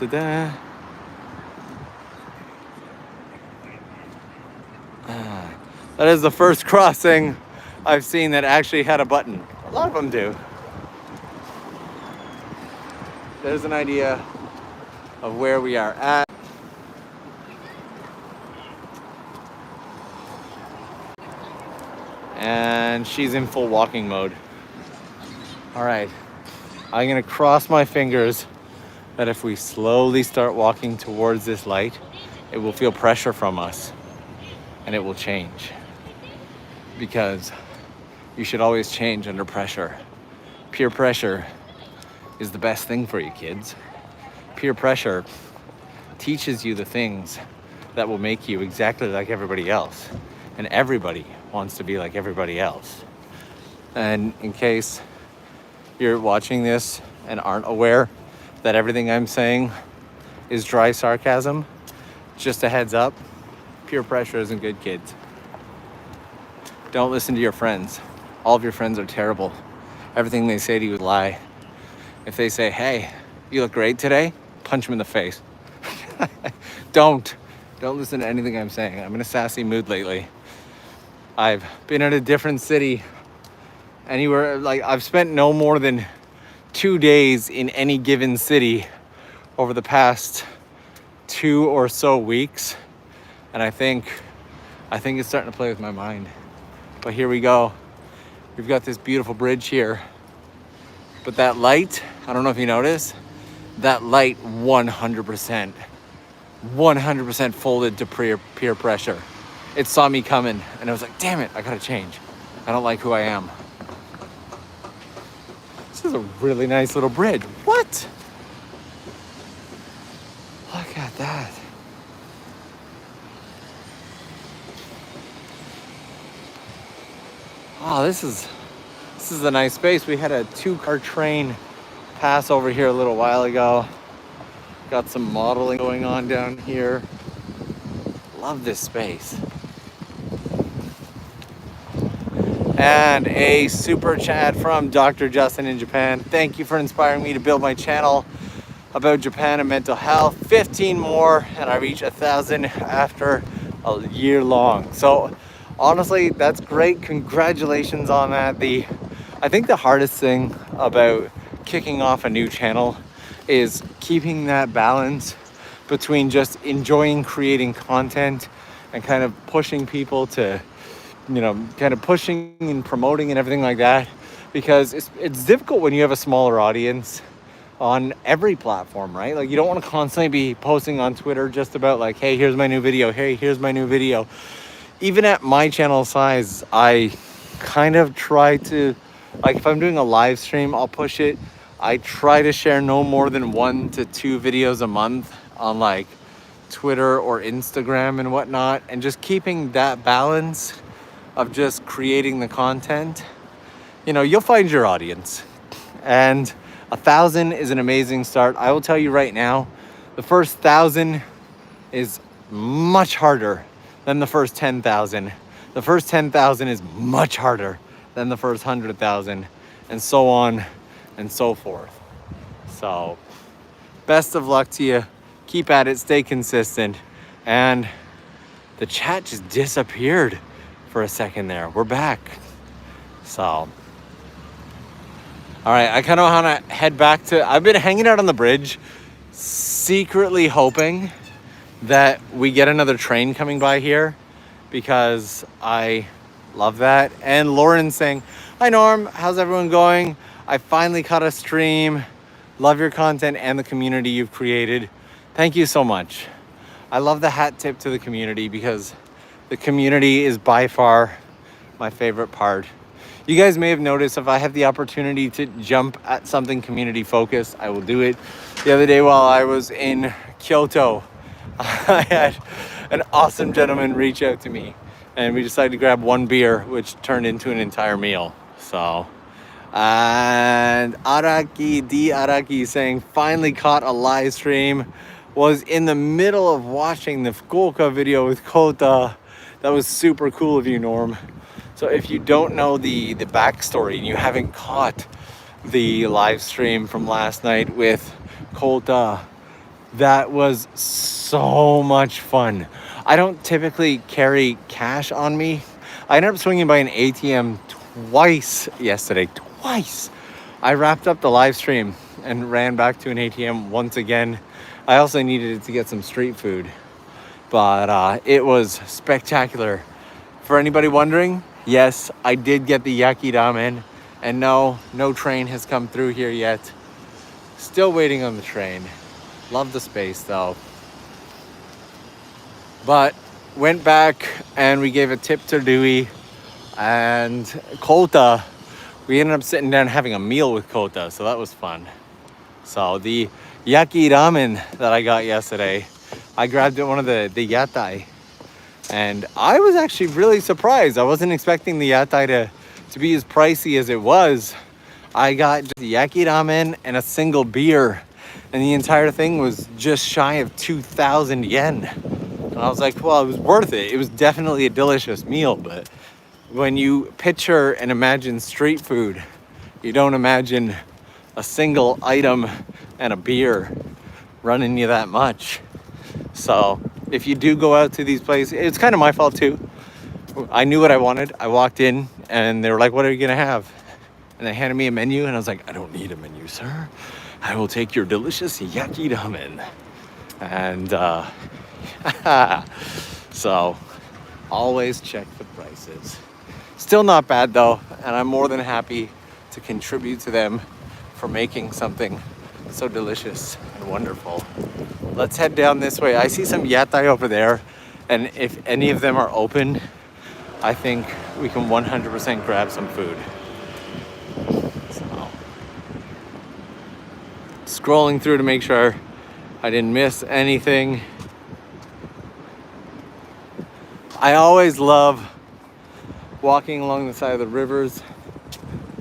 is the first crossing I've seen that actually had a button. A lot of them do. There's an idea of where we are at. And she's in full walking mode. All right, I'm gonna cross my fingers that if we slowly start walking towards this light, it will feel pressure from us and it will change. Because you should always change under pressure. Peer pressure is the best thing for you, kids. Peer pressure teaches you the things that will make you exactly like everybody else. And everybody wants to be like everybody else. And in case you're watching this and aren't aware that everything I'm saying is dry sarcasm, just a heads up, peer pressure isn't good, kids. Don't listen to your friends. All of your friends are terrible. Everything they say to you is a lie. If they say, hey, you look great today, punch them in the face. Don't listen to anything I'm saying. I'm in a sassy mood lately. I've been in a different city anywhere, like I've spent no more than 2 days in any given city over the past 2 or so weeks. And I think it's starting to play with my mind. But here we go. We've got this beautiful bridge here. But that light, I don't know if you notice, that light 100% folded to peer pressure. It saw me coming and I was like, damn it, I gotta change. I don't like who I am. This is a really nice little bridge. What? Look at that. Oh, this is a nice space. We had a 2-car train pass over here a little while ago. Got some modeling going on down here. Love this space. And a super chat from Dr. Justin in Japan. Thank you for inspiring me to build my channel about Japan and mental health. 15 more and I reach 1,000 after a year long. So honestly, that's great. Congratulations on that. I think the hardest thing about kicking off a new channel is keeping that balance between just enjoying creating content and kind of pushing people to, you know, kind of pushing and promoting and everything like that, because it's difficult when you have a smaller audience on every platform, right? Like you don't want to constantly be posting on Twitter just about like, hey, here's my new video. Hey, here's my new video. Even at my channel size, I kind of try to, like if I'm doing a live stream, I'll push it. I try to share no more than 1 to 2 videos a month on like Twitter or Instagram and whatnot, and just keeping that balance of just creating the content. You know, you'll find your audience, and 1,000 is an amazing start. I will tell you right now, the first 1,000 is much harder than the first 10,000. The first 10,000 is much harder than the first 100,000, and so on and so forth. So best of luck to you. Keep at it, stay consistent. And the chat just disappeared for a second there. We're back. So, all right, I kind of want to head back to, I've been hanging out on the bridge, secretly hoping that we get another train coming by here, because I love that. And Lauren saying, hi Norm, how's everyone going? I finally caught a stream. Love your content and the community you've created. Thank you so much. I love the hat tip to the community because the community is by far my favorite part. You guys may have noticed if I have the opportunity to jump at something community focused, I will do it. The other day while I was in Kyoto, I had an awesome gentleman reach out to me and we decided to grab one beer, which turned into an entire meal. So, and Araki saying, finally caught a live stream. Was in the middle of watching the Fukuoka video with Kota. That was super cool of you, Norm. So if you don't know the backstory and you haven't caught the live stream from last night with Kota, that was so much fun. I don't typically carry cash on me. I ended up swinging by an ATM twice yesterday, twice. I wrapped up the live stream and ran back to an ATM once again. I also needed it to get some street food, but it was spectacular. For anybody wondering, yes, I did get the yaki ramen, and no train has come through here yet. Still waiting on the train. Love the space though. But went back and we gave a tip to Dewey and Kota. We ended up sitting down having a meal with Kota, so that was fun. So the yaki ramen that I got yesterday, I grabbed it one of the yatai, and I was actually really surprised. I wasn't expecting the yatai to be as pricey as it was. I got just yaki ramen and a single beer, and the entire thing was just shy of 2,000 yen. And I was like, well, it was worth it. It was definitely a delicious meal, but when you picture and imagine street food, you don't imagine a single item and a beer running you that much. So if you do go out to these places, it's kind of my fault too. I knew what I wanted. I walked in and they were like, what are you gonna have? And they handed me a menu and I was like, I don't need a menu, sir. I will take your delicious yaki ramen. And so always check the prices. Still not bad though, and I'm more than happy to contribute to them for making something so delicious and wonderful. Let's head down this way. I see some yatai over there, and if any of them are open, I think we can 100% grab some food. So, scrolling through to make sure I didn't miss anything. I always love walking along the side of the rivers,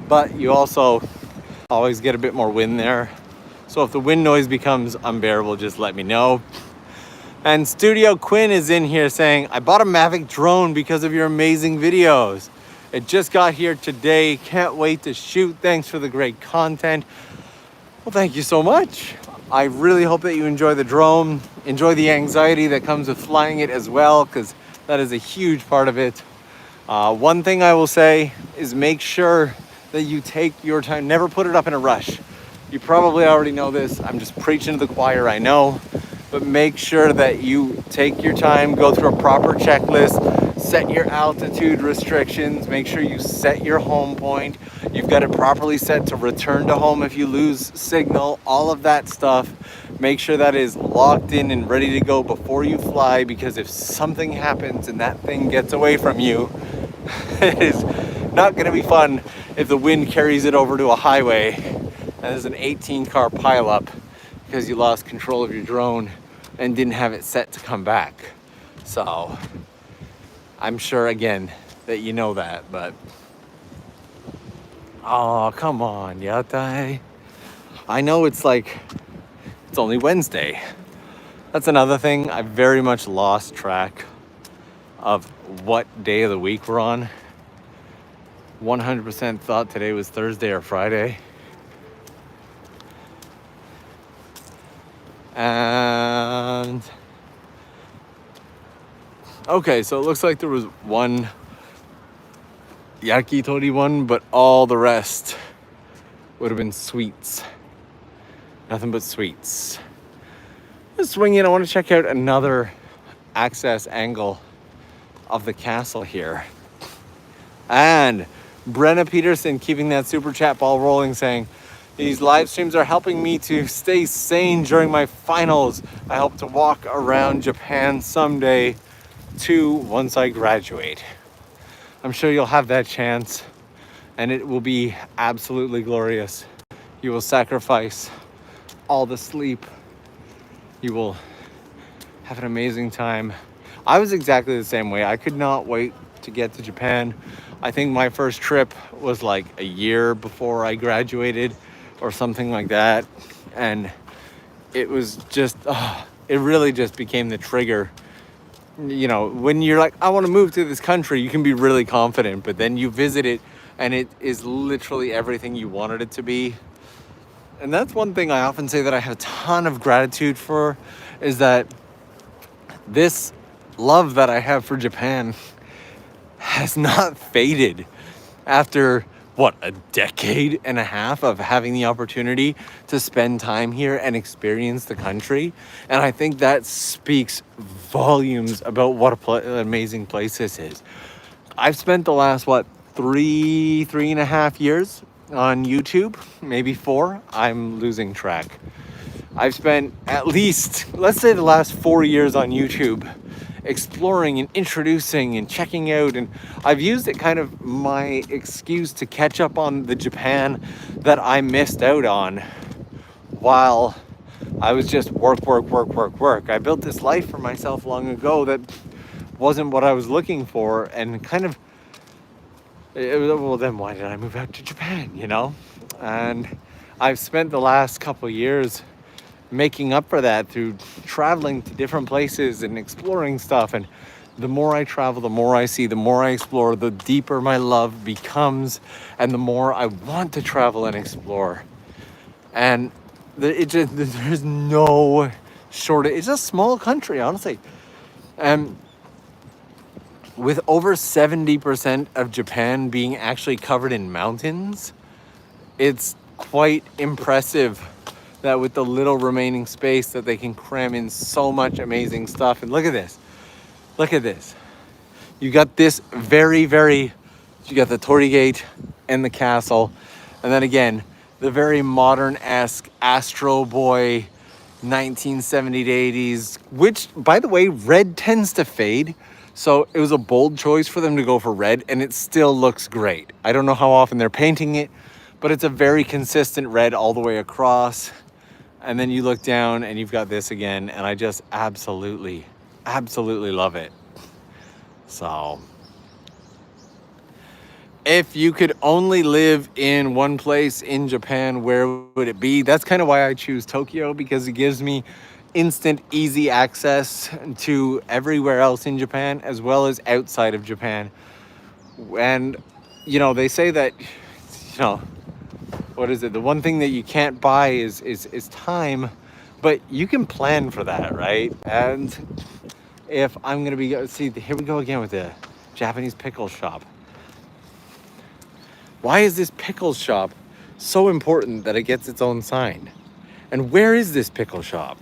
but you also always get a bit more wind there. So if the wind noise becomes unbearable, just let me know. And Studio Quinn is in here saying, I bought a Mavic drone because of your amazing videos. It just got here today. Can't wait to shoot. Thanks for the great content. Well, thank you so much. I really hope that you enjoy the drone. Enjoy the anxiety that comes with flying it as well, because that is a huge part of it. One thing I will say is make sure that you take your time. Never put it up in a rush. You probably already know this. I'm just preaching to the choir, I know. But make sure that you take your time, go through a proper checklist, set your altitude restrictions, make sure you set your home point. You've got it properly set to return to home if you lose signal, all of that stuff. Make sure that is locked in and ready to go before you fly, because if something happens and that thing gets away from you, it is not gonna be fun if the wind carries it over to a highway and there's an 18-car pileup because you lost control of your drone and didn't have it set to come back. So I'm sure again that you know that, but oh, come on, yatai. I know it's only Wednesday. That's another thing. I very much lost track of what day of the week we're on. 100% thought today was Thursday or Friday. And okay, so it looks like there was one yakitori one, but all the rest would have been sweets. Nothing but sweets. Let's swing in. I want to check out another access angle of the castle here. And Brenna Peterson keeping that super chat ball rolling, saying, These live streams are helping me to stay sane during my finals. I hope to walk around Japan someday too once I graduate. I'm sure you'll have that chance and it will be absolutely glorious. You will sacrifice all the sleep. You will have an amazing time. I was exactly the same way. I could not wait to get to Japan. I think my first trip was like a year before I graduated or something like that. And it was just, it really just became the trigger. You know, when you're like, I want to move to this country, you can be really confident, but then you visit it and it is literally everything you wanted it to be. And that's one thing I often say that I have a ton of gratitude for, is that this love that I have for Japan has not faded after, what, a decade and a half of having the opportunity to spend time here and experience the country. And I think that speaks volumes about what an amazing place this is. I've spent the last, three and a half years on YouTube, maybe 4. I'm losing track. I've spent at least, let's say, the last 4 years on YouTube exploring and introducing and checking out, and I've used it kind of my excuse to catch up on the Japan that I missed out on while I was just work. I built this life for myself long ago that wasn't what I was looking for, and kind of, well, then why did I move out to Japan, you know? And I've spent the last couple years making up for that through traveling to different places and exploring stuff. And the more I travel, the more I see, the more I explore, the deeper my love becomes, and the more I want to travel and explore. And there's no shortage. It's a small country, honestly. And with over 70% of Japan being actually covered in mountains, it's quite impressive that with the little remaining space that they can cram in so much amazing stuff. And look at this. You got this you got the Torii Gate and the castle. And then again, the very modern-esque Astro Boy 1970s to 80s, which, by the way, red tends to fade. So it was a bold choice for them to go for red, and it still looks great. I don't know how often they're painting it, but it's a very consistent red all the way across. And then you look down and you've got this again, and I just absolutely love it. So if you could only live in one place in Japan, where would it be? That's kind of why I choose Tokyo, because it gives me instant, easy access to everywhere else in Japan, as well as outside of Japan. And, you know, they say that, you know, what is it? The one thing that you can't buy is time, but you can plan for that, right? And if I'm gonna be, see, here we go again with the Japanese pickle shop. Why is this pickle shop so important that it gets its own sign? And where is this pickle shop?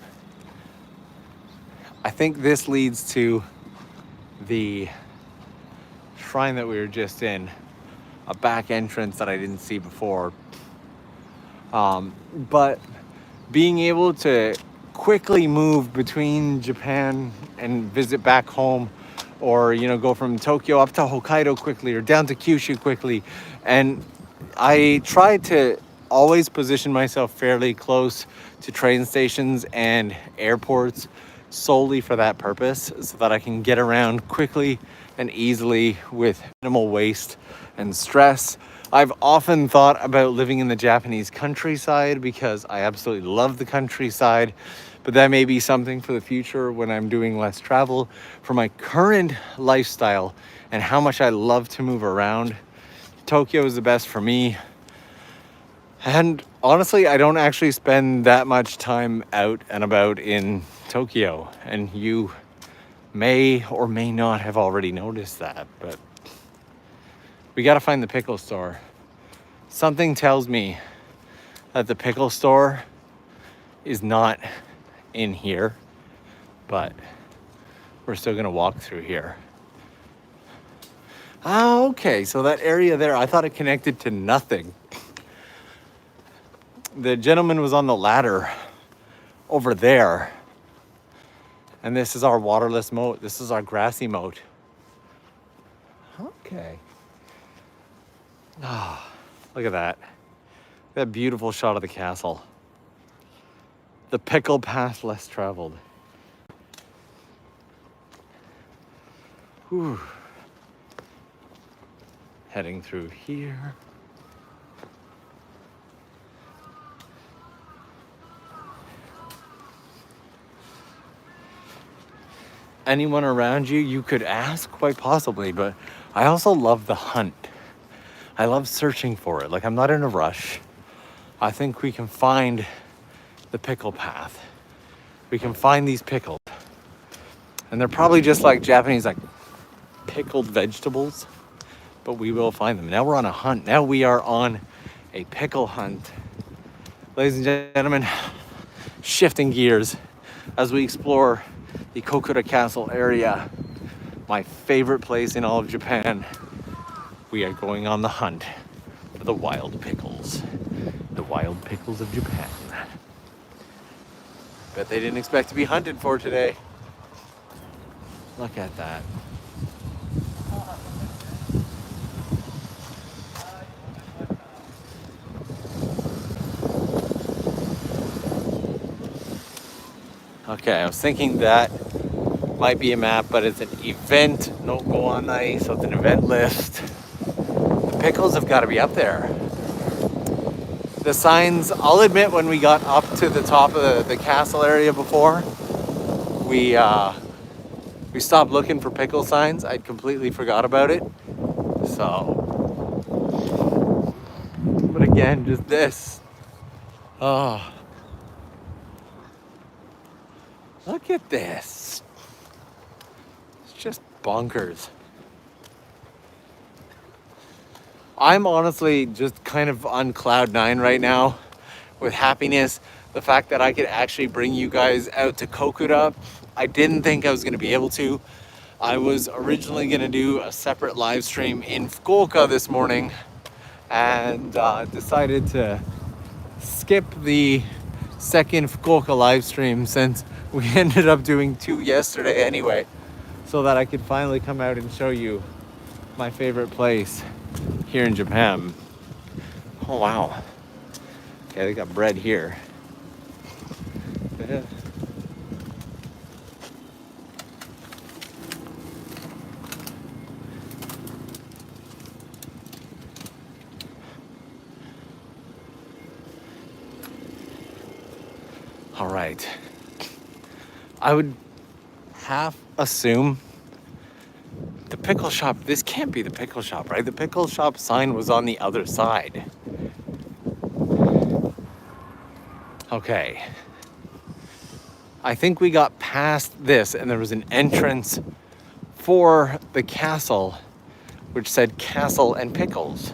I think this leads to the shrine that we were just in, a back entrance that I didn't see before. But being able to quickly move between Japan and visit back home, or, you know, go from Tokyo up to Hokkaido quickly or down to Kyushu quickly. And I try to always position myself fairly close to train stations and airports solely for that purpose, so that I can get around quickly and easily with minimal waste and stress. I've often thought about living in the Japanese countryside because I absolutely love the countryside, but that may be something for the future when I'm doing less travel. For my current lifestyle and how much I love to move around, Tokyo is the best for me. And honestly, I don't actually spend that much time out and about in Tokyo, and you may or may not have already noticed that, but we got to find the pickle store. Something tells me that the pickle store is not in here, but we're still gonna walk through here. Oh, okay, so that area there, I thought it connected to nothing. the gentleman was on the ladder over there. And this is our waterless moat. This is our grassy moat. Okay. Ah, look at that. That beautiful shot of the castle. The pickle path less traveled. Whew. Heading through here. Anyone around you, you could ask, quite possibly, but I also love the hunt. I love searching for it. Like, I'm not in a rush. I think we can find the pickle path. We can find these pickles. And they're probably just like Japanese, like pickled vegetables, but we will find them. Now we're on a hunt. Now we are on a pickle hunt. Ladies and gentlemen, shifting gears as we explore the Kokura Castle area, my favorite place in all of Japan. We are going on the hunt for the wild pickles. The wild pickles of Japan. Bet they didn't expect to be hunted for today. Look at that. Okay, I was thinking that might be a map, but it's an event. No go on ice, so it's an event list. The pickles have got to be up there. The signs, I'll admit, when we got up to the top of the castle area before, we stopped looking for pickle signs. I'd completely forgot about it. So, but again, just this. Oh, look at this. It's just bonkers. I'm honestly just kind of on cloud nine right now with happiness. The fact that I could actually bring you guys out to Kokura. I didn't think I was going to be able to. I was originally going to do a separate live stream in Fukuoka this morning and decided to skip the second Fukuoka live stream since we ended up doing 2 yesterday anyway, so that I could finally come out and show you my favorite place here in Japan. Oh wow. Okay, they got bread here. Yeah. All right. I would half assume the pickle shop, this can't be the pickle shop, right? The pickle shop sign was on the other side. Okay. I think we got past this and there was an entrance for the castle which said castle and pickles.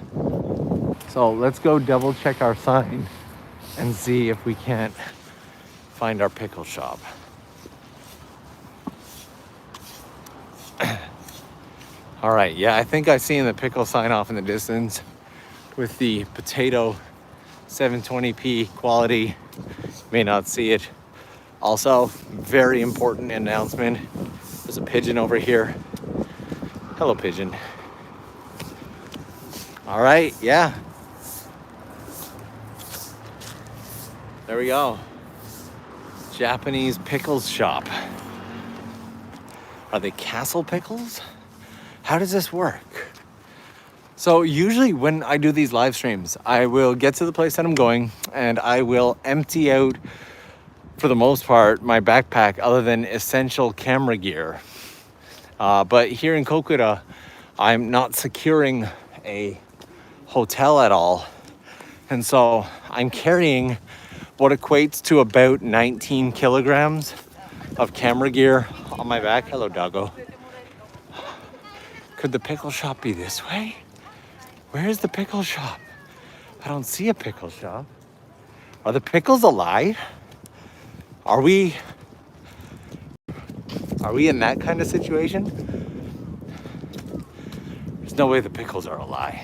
So let's go double check our sign and see if we can't find our pickle shop. All right, yeah, I think I seen the pickle sign off in the distance with the potato 720p quality. May not see it. Also, very important announcement. There's a pigeon over here. Hello, pigeon. All right, yeah. There we go. Japanese pickles shop. Are they castle pickles? How does this work? So usually when I do these live streams, I will get to the place that I'm going and I will empty out, for the most part, my backpack other than essential camera gear. But here in Kokura, I'm not securing a hotel at all. And so I'm carrying what equates to about 19 kilograms of camera gear on my back. Hello, doggo. Could the pickle shop be this way? Where's the pickle shop? I don't see a pickle shop. Are the pickles alive? Are we in that kind of situation? There's no way the pickles are alive.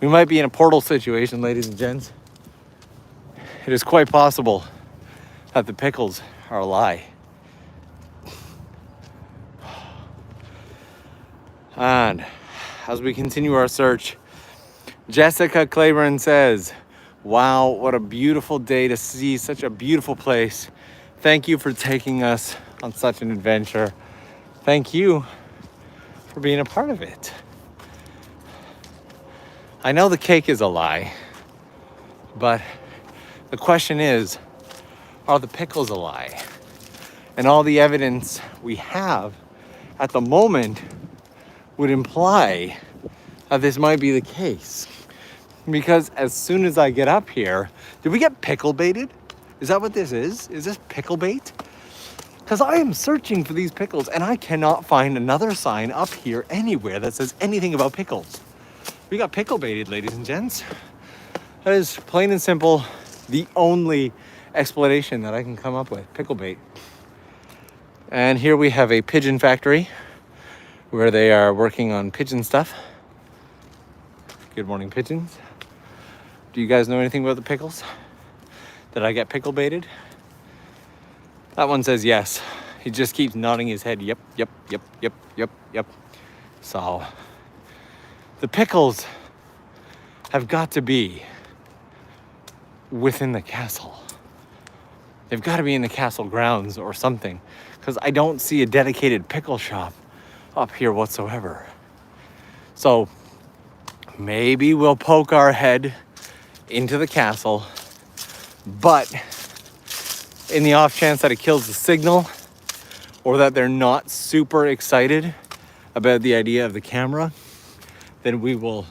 We might be in a portal situation, ladies and gents. It is quite possible that the pickles are a lie. And as we continue our search, Jessica Claiborne says, wow, what a beautiful day to see such a beautiful place. Thank you for taking us on such an adventure. Thank you for being a part of it. I know the cake is a lie, but the question is, are the pickles a lie? And all the evidence we have at the moment would imply that this might be the case. Because as soon as I get up here, did we get pickle baited? Is that what this is? Is this pickle bait? Because I am searching for these pickles and I cannot find another sign up here anywhere that says anything about pickles. We got pickle baited, ladies and gents. That is plain and simple the only explanation that I can come up with, pickle bait. And here we have a pigeon factory where they are working on pigeon stuff. Good morning, pigeons. Do you guys know anything about the pickles? Did I get pickle baited? That one says yes. He just keeps nodding his head. Yep, yep, yep, yep, yep, yep. So the pickles have got to be within the castle. They've got to be in the castle grounds or something, because I don't see a dedicated pickle shop up here whatsoever. So maybe we'll poke our head into the castle, but in the off chance that it kills the signal or that they're not super excited about the idea of the camera, then we will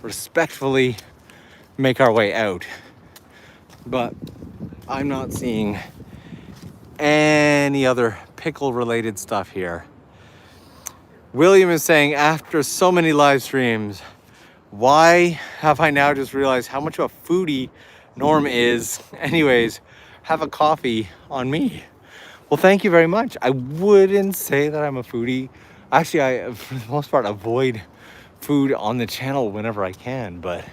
respectfully make our way out. But I'm not seeing any other pickle related stuff here. William is saying, after so many live streams, why have I now just realized how much of a foodie Norm is? Anyways, have a coffee on me. Well, thank you very much. I wouldn't say that I'm a foodie. Actually, I, for the most part, avoid food on the channel whenever I can, but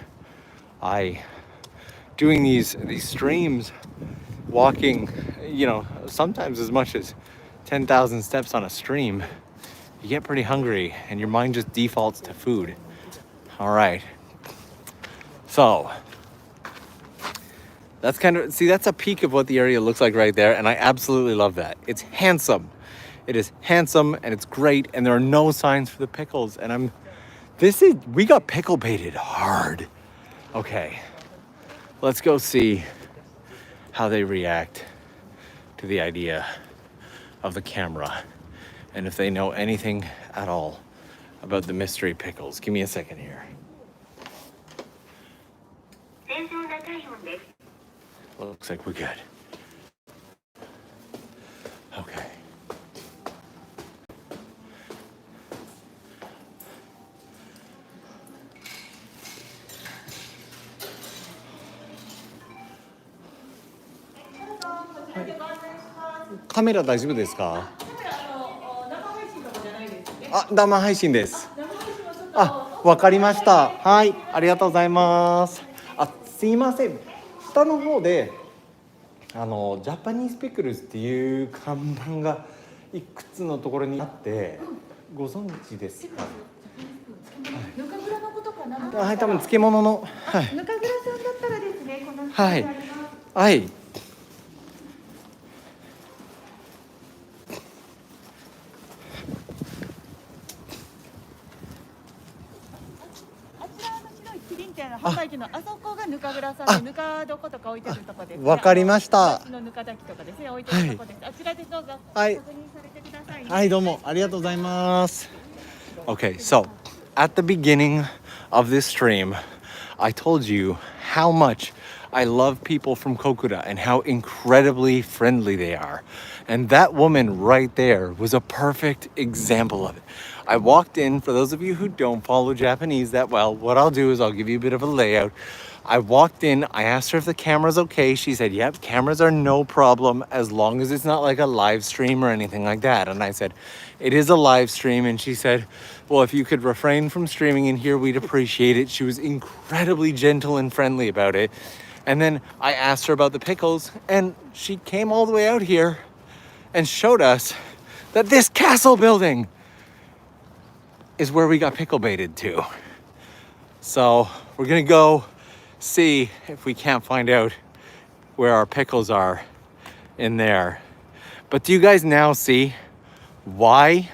doing these streams, walking, you know, sometimes as much as 10,000 steps on a stream, you get pretty hungry and your mind just defaults to food. All right. So that's kind of, see, that's a peek of what the area looks like right there. And I absolutely love that. It's handsome. It is handsome and it's great. And there are no signs for the pickles. And we got pickle baited hard. Okay. Let's go see how they react to the idea of the camera and if they know anything at all about the mystery pickles. Give me a second here. Looks like we're good. Okay.カメラ大丈夫ですか？あ、生配信です。あ、わかりました。はい、ありがとうございます。あ、すいません。下の方でジャパニーズピクルスっていう看板がいくつのところにあってご存知ですか？
ぬかぐらのことかな。
はい、多分漬物の。はい。
ぬかぐらさんだったらですね、この
はい。はい。
販売機のあそこがぬかぐらさんで、ぬか床とか置いてるとこです、ね。
わかりました。
のぬか炊きとかですね、置いてるとこです。はい、あちらでどうぞ確認されてください、ね。
はい、どうもありがとうございます。Okay, so at the beginning of this stream, I told you how much I love people from Kokura and how incredibly friendly they are. And that woman right there was a perfect example of it. I walked in, for those of you who don't follow Japanese that well, what I'll do is I'll give you a bit of a layout. I walked in, I asked her if the camera's okay. She said, yep, cameras are no problem as long as it's not like a live stream or anything like that. And I said, it is a live stream. And she said, well, if you could refrain from streaming in here, we'd appreciate it. She was incredibly gentle and friendly about it. And then I asked her about the pickles, and she came all the way out here and showed us that this castle building is where we got pickle baited to. So we're gonna go see if we can't find out where our pickles are in there. But do you guys now see why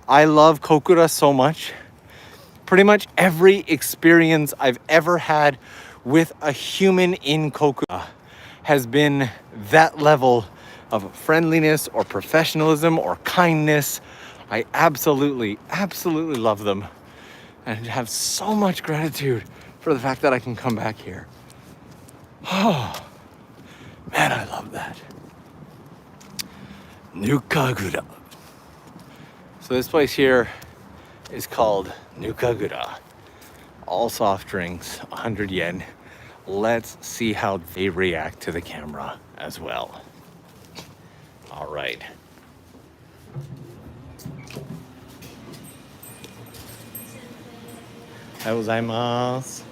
I love Kokura so much? Pretty much every experience I've ever had with a human in Kokura has been that level of friendliness or professionalism or kindness. I absolutely love them and have so much gratitude for the fact that I can come back here. Oh, man, I love that. Nukagura. So this place here is called Nukagura. All soft drinks, 100 yen. Let's see how they react to the camera as well. All right. Ohayou gozaimasu.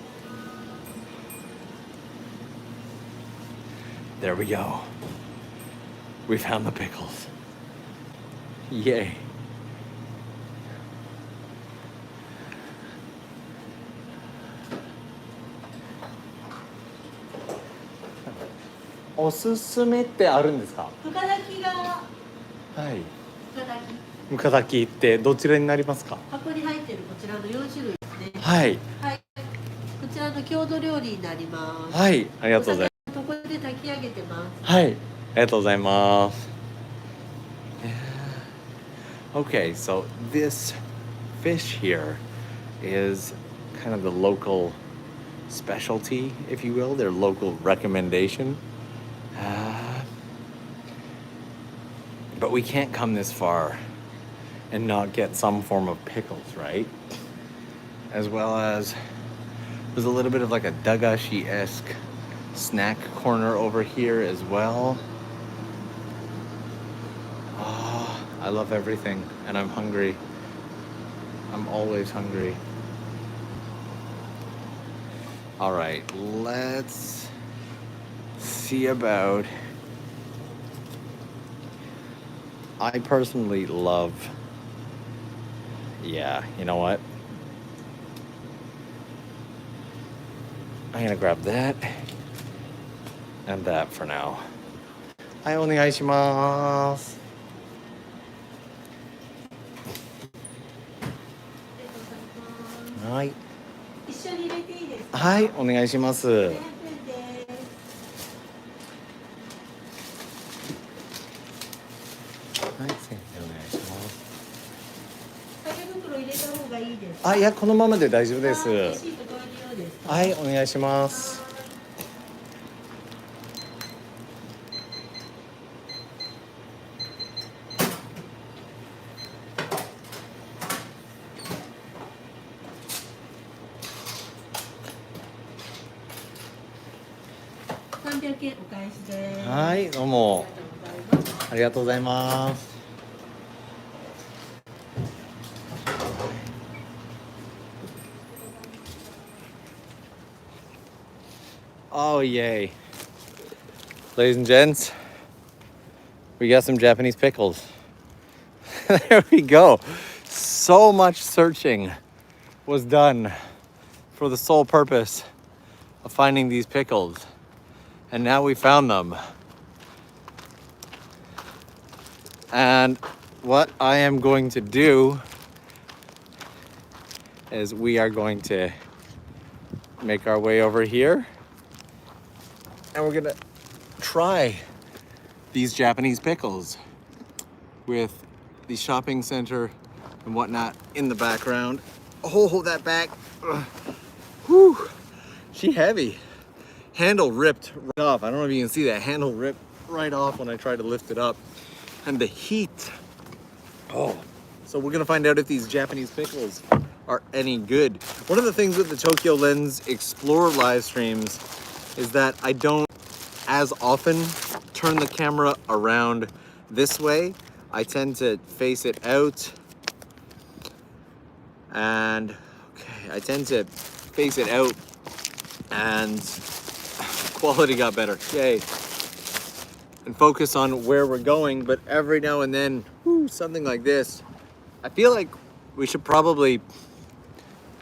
There we go. We found the pickles. Yay. Osusumeってあるんですか？
深炊きが
はい。
深炊き
むかだきってどちらになりますか？
箱に入ってるこちらの4種類ですね。
はい。
はい。こちらの郷土料理になります。
はい。ありがとうございます。
ここで炊き上げてます。
はい。ありがとうございます。Okay, so this fish here is kind of the local specialty, if you will, their local recommendation. But we can't come this far and not get some form of pickles, right? As well as there's a little bit of like a dagashi-esque snack corner over here as well. Oh, I love everything, and I'm hungry. I'm always hungry. All right, let's see about... I personally love... Yeah, you know what? I'm gonna grab that and that for now. はい、お願いします。はい。
一緒に入れていいですか？
はい、お願いします。
500円です。
はい、1000円お願いします。
酒袋入れた方がいいですか？
あ、いや、このままで大丈夫です。
レシート同量ですか？
はい、お願いします。
300円お返しです。
はい、どうもありがとうございます。Oh, yay. Ladies and gents, we got some Japanese pickles. There we go. So much searching was done for the sole purpose of finding these pickles. And now we found them. And what I am going to do is we are going to make our way over here. And we're gonna try these Japanese pickles with the shopping center and whatnot in the background. Oh, hold that back. Ugh. Whew, she heavy. Handle ripped right off. I don't know if you can see that handle ripped right off when I tried to lift it up. And the heat. Oh, so we're gonna find out if these Japanese pickles are any good. One of the things with the TOKYOLENS Explorer live streams is that I don't as often turn the camera around this way. I tend to face it out, and okay, I tend to face it out, and quality got better, yay. And focus on where we're going, but every now and then, something like this. I feel like we should probably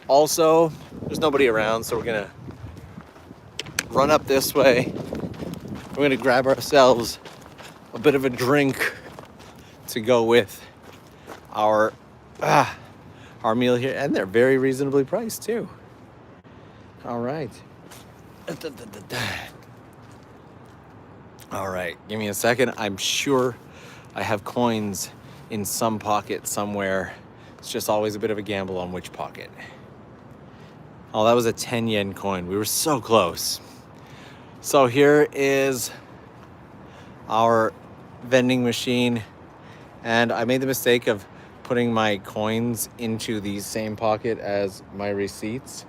also, there's nobody around, so we're gonna run up this way. We're gonna grab ourselves a bit of a drink to go with our meal here, and they're very reasonably priced too. All right. All right, give me a second. I'm sure I have coins in some pocket somewhere. It's just always a bit of a gamble on which pocket. Oh, that was a 10 yen coin. We were so close. So here is our vending machine, and I made the mistake of putting my coins into the same pocket as my receipts.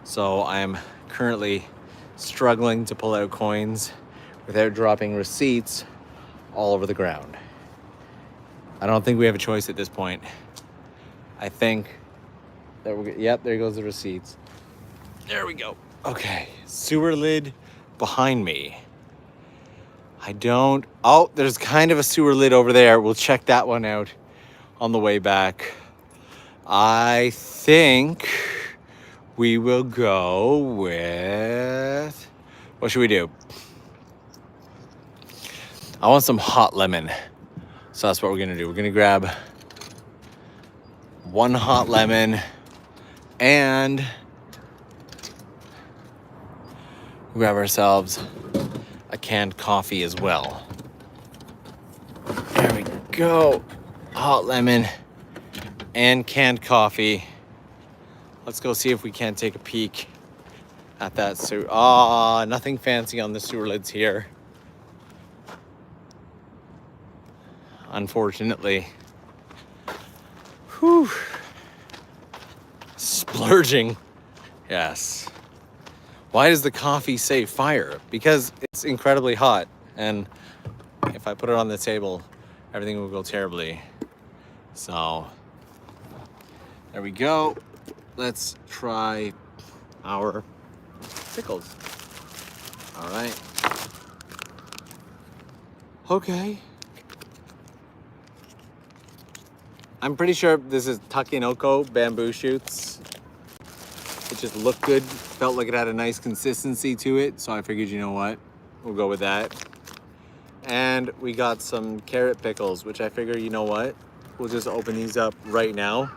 So I'm currently struggling to pull out coins without dropping receipts all over the ground. I don't think we have a choice at this point. I think that yep, there goes the receipts. There we go. Okay, sewer lid behind me. Oh, there's kind of a sewer lid over there. We'll check that one out on the way back. I think we will go with, what should we do? I want some hot lemon. So that's what we're gonna do. We're gonna grab one hot lemon and grab ourselves a canned coffee as well. There we go. Hot lemon and canned coffee. Let's go see if we can't take a peek at that sewer. Nothing fancy on the sewer lids here, unfortunately. Whew. Splurging. Yes. Why does the coffee say fire? Because it's incredibly hot, and if I put it on the table, everything will go terribly. So there we go. Let's try our pickles. All right. Okay. I'm pretty sure this is takenoko bamboo shoots. It just looked good, felt like it had a nice consistency to it, so I figured, you know what, we'll go with that. And we got some carrot pickles, which I figure, you know what, we'll just open these up right now,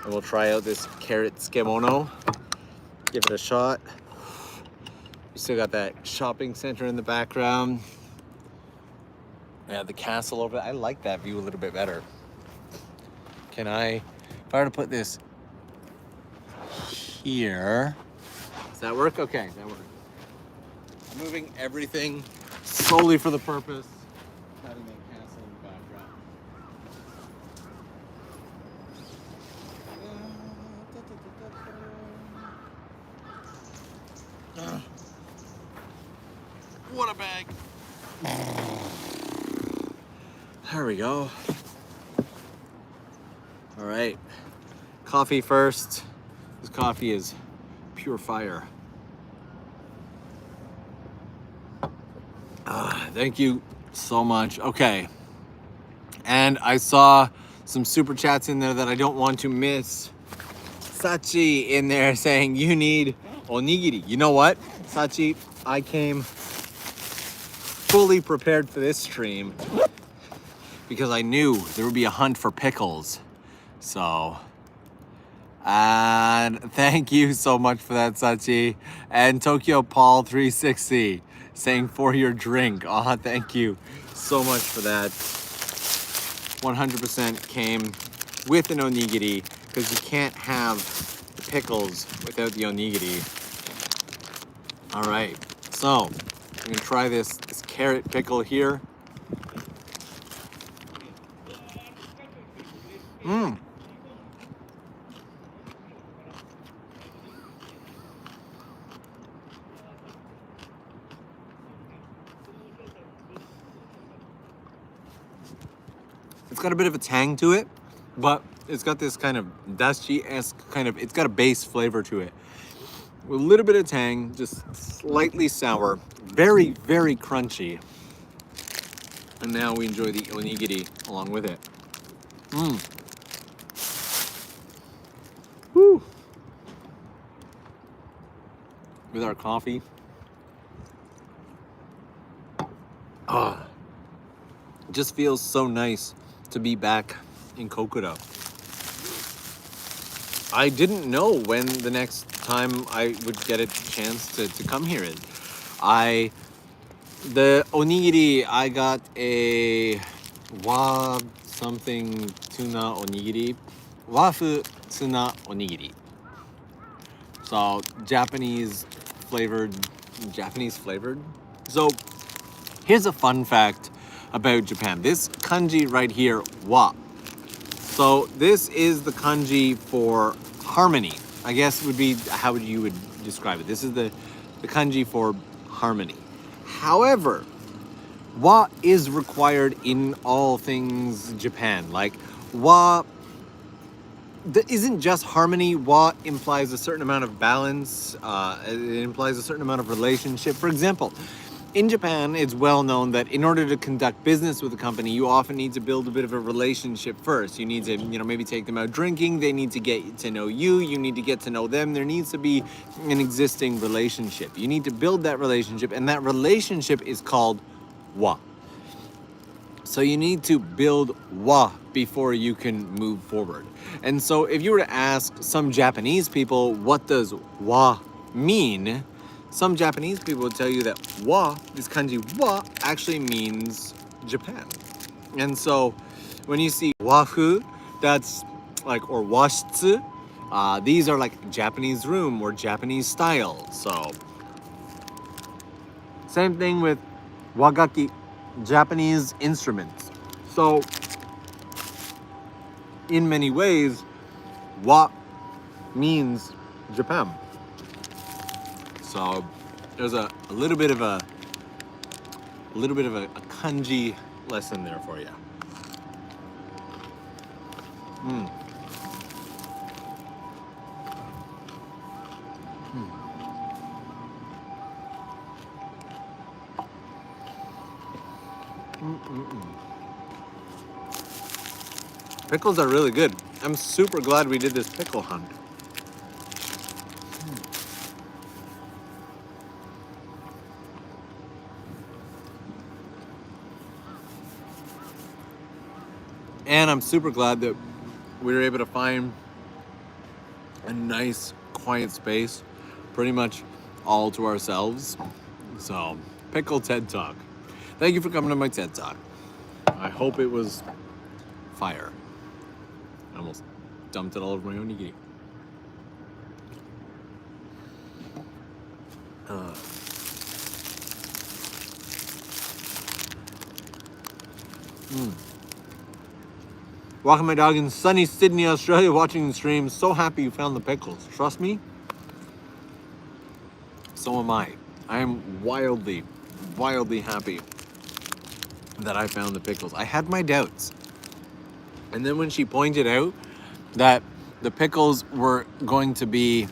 and we'll try out this carrot tsukemono. Give it a shot. We still got that shopping center in the background. Yeah, the castle over there. I like that view a little bit better. If I were to put this here, does that work? Okay, that works. I'm moving everything solely for the purpose of having that castle in the background. What a bag. There we go. All right, coffee first. This coffee is pure fire. Thank you so much. Okay, and I saw some super chats in there that I don't want to miss. Sachi in there saying you need onigiri. You know what, Sachi, I came fully prepared for this stream because I knew there would be a hunt for pickles. So, and thank you so much for that, Sachi. And Tokyo Paul 360 saying for your drink. Thank you so much for that. 100% came with an onigiri because you can't have the pickles without the onigiri. All right, so I'm gonna try this carrot pickle here. got a bit of a tang to it, but it's got this kind of dashi-esque kind of, it's got a base flavor to it. With a little bit of tang, just slightly sour, very, very crunchy. And now we enjoy the onigiri along with it. Woo! With our coffee. It just feels so nice to be back in Kokura. I didn't know when the next time I would get a chance to come here. The onigiri, I got a something tuna onigiri. Wafu tuna onigiri. So Japanese flavored. So here's a fun fact about Japan. This kanji right here, wa. So this is the kanji for harmony. I guess would be how you would describe it. This is the kanji for harmony. However, wa is required in all things Japan. Like wa isn't just harmony. Wa implies a certain amount of balance. It implies a certain amount of relationship. For example, in Japan, it's well known that in order to conduct business with a company, you often need to build a bit of a relationship first. You need to, maybe take them out drinking. They need to get to know you. You need to get to know them. There needs to be an existing relationship. You need to build that relationship, and that relationship is called wa. So you need to build wa before you can move forward. And so if you were to ask some Japanese people, what does wa mean? Some Japanese people would tell you that wa, this kanji wa, actually means Japan. And so when you see wafu, that's like, or washitsu, these are like Japanese room or Japanese style. So same thing with wagaki, Japanese instruments. So in many ways, wa means Japan. So there's a little bit of a kanji lesson there for you. Pickles are really good. I'm super glad we did this pickle hunt. And I'm super glad that we were able to find a nice, quiet space, pretty much all to ourselves. So, Pickle TED Talk. Thank you for coming to my TED Talk. I hope it was fire. I almost dumped it all over my onigiri. Walking my dog in sunny Sydney, Australia, watching the stream. So happy you found the pickles. Trust me, so am I. I am wildly, wildly happy that I found the pickles. I had my doubts. And then when she pointed out that the pickles were going to be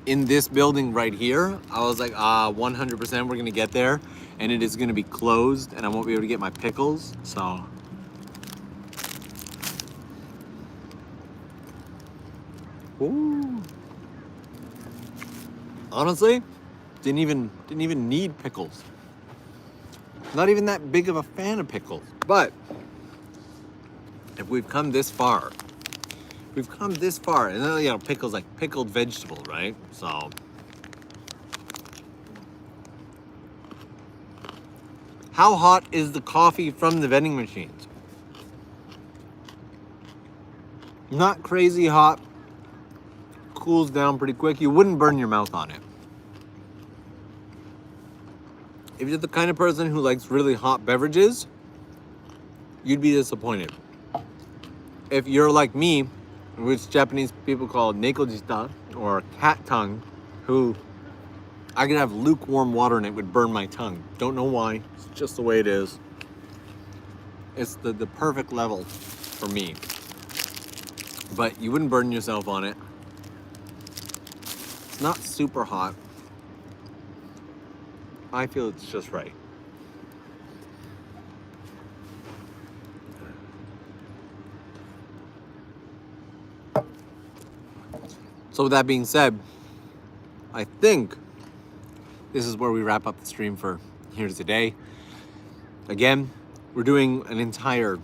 in this building right here, I was like, 100% we're gonna get there and it is gonna be closed and I won't be able to get my pickles, so. Ooh. Honestly, didn't even need pickles. Not even that big of a fan of pickles. But if we've come this far, and then, pickles like pickled vegetable, right? So how hot is the coffee from the vending machines? Not crazy hot. Cools down pretty quick. You wouldn't burn your mouth on it. If you're the kind of person who likes really hot beverages, you'd be disappointed. If you're like me, which Japanese people call nekojita or cat tongue, who I could have lukewarm water and it would burn my tongue. Don't know why. It's just the way it is. It's the perfect level for me. But you wouldn't burn yourself on it. It's not super hot. I feel it's just right. So with that being said, I think this is where we wrap up the stream for here today. Again, we're doing an entire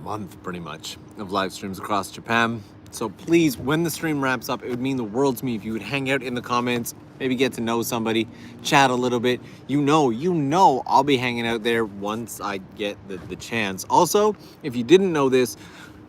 month pretty much of live streams across Japan. So please, when the stream wraps up, it would mean the world to me if you would hang out in the comments, maybe get to know somebody, chat a little bit. You know I'll be hanging out there once I get the chance. Also, if you didn't know this,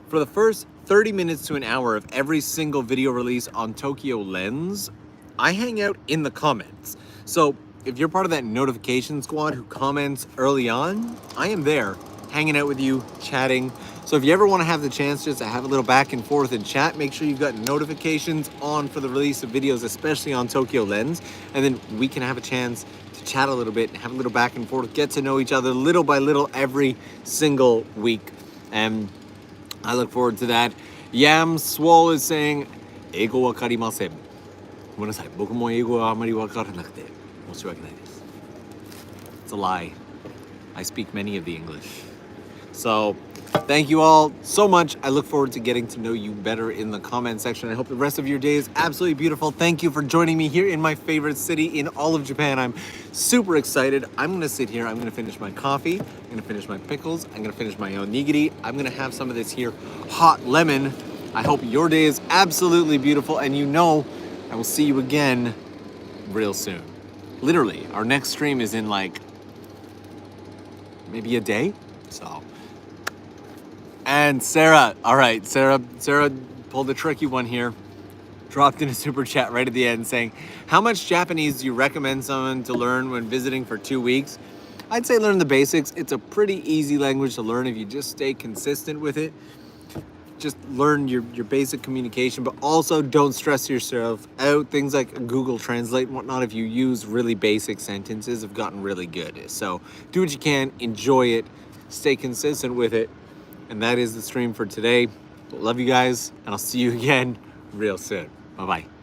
for the first 30 minutes to an hour of every single video release on TOKYOLENS, I hang out in the comments. So if you're part of that notification squad who comments early on, I am there hanging out with you, chatting. So if you ever want to have the chance just to have a little back and forth and chat, make sure you've got notifications on for the release of videos, especially on TOKYOLENS, and then we can have a chance to chat a little bit, have a little back and forth, get to know each other little by little every single week. And I look forward to that. Yam Swole is saying, 英語わかりません。ごめんなさい。僕も英語はあまりわからなくて申し訳ないです。It's a lie. I speak many of the English. So, thank you all so much. I look forward to getting to know you better in the comment section. I hope the rest of your day is absolutely beautiful. Thank you for joining me here in my favorite city in all of Japan. I'm super excited. I'm gonna sit here. I'm gonna finish my coffee. I'm gonna finish my pickles. I'm gonna finish my onigiri. I'm gonna have some of this here hot lemon. I hope your day is absolutely beautiful, and you know I will see you again real soon. Literally, our next stream is in like maybe a day. So. And Sarah, all right, Sarah pulled a tricky one here. Dropped in a super chat right at the end saying, how much Japanese do you recommend someone to learn when visiting for 2 weeks? I'd say learn the basics. It's a pretty easy language to learn if you just stay consistent with it. Just learn your basic communication, but also don't stress yourself out. Things like Google Translate and whatnot, if you use really basic sentences, have gotten really good. So do what you can, enjoy it, stay consistent with it. And that is the stream for today. Love you guys, and I'll see you again real soon. Bye-bye.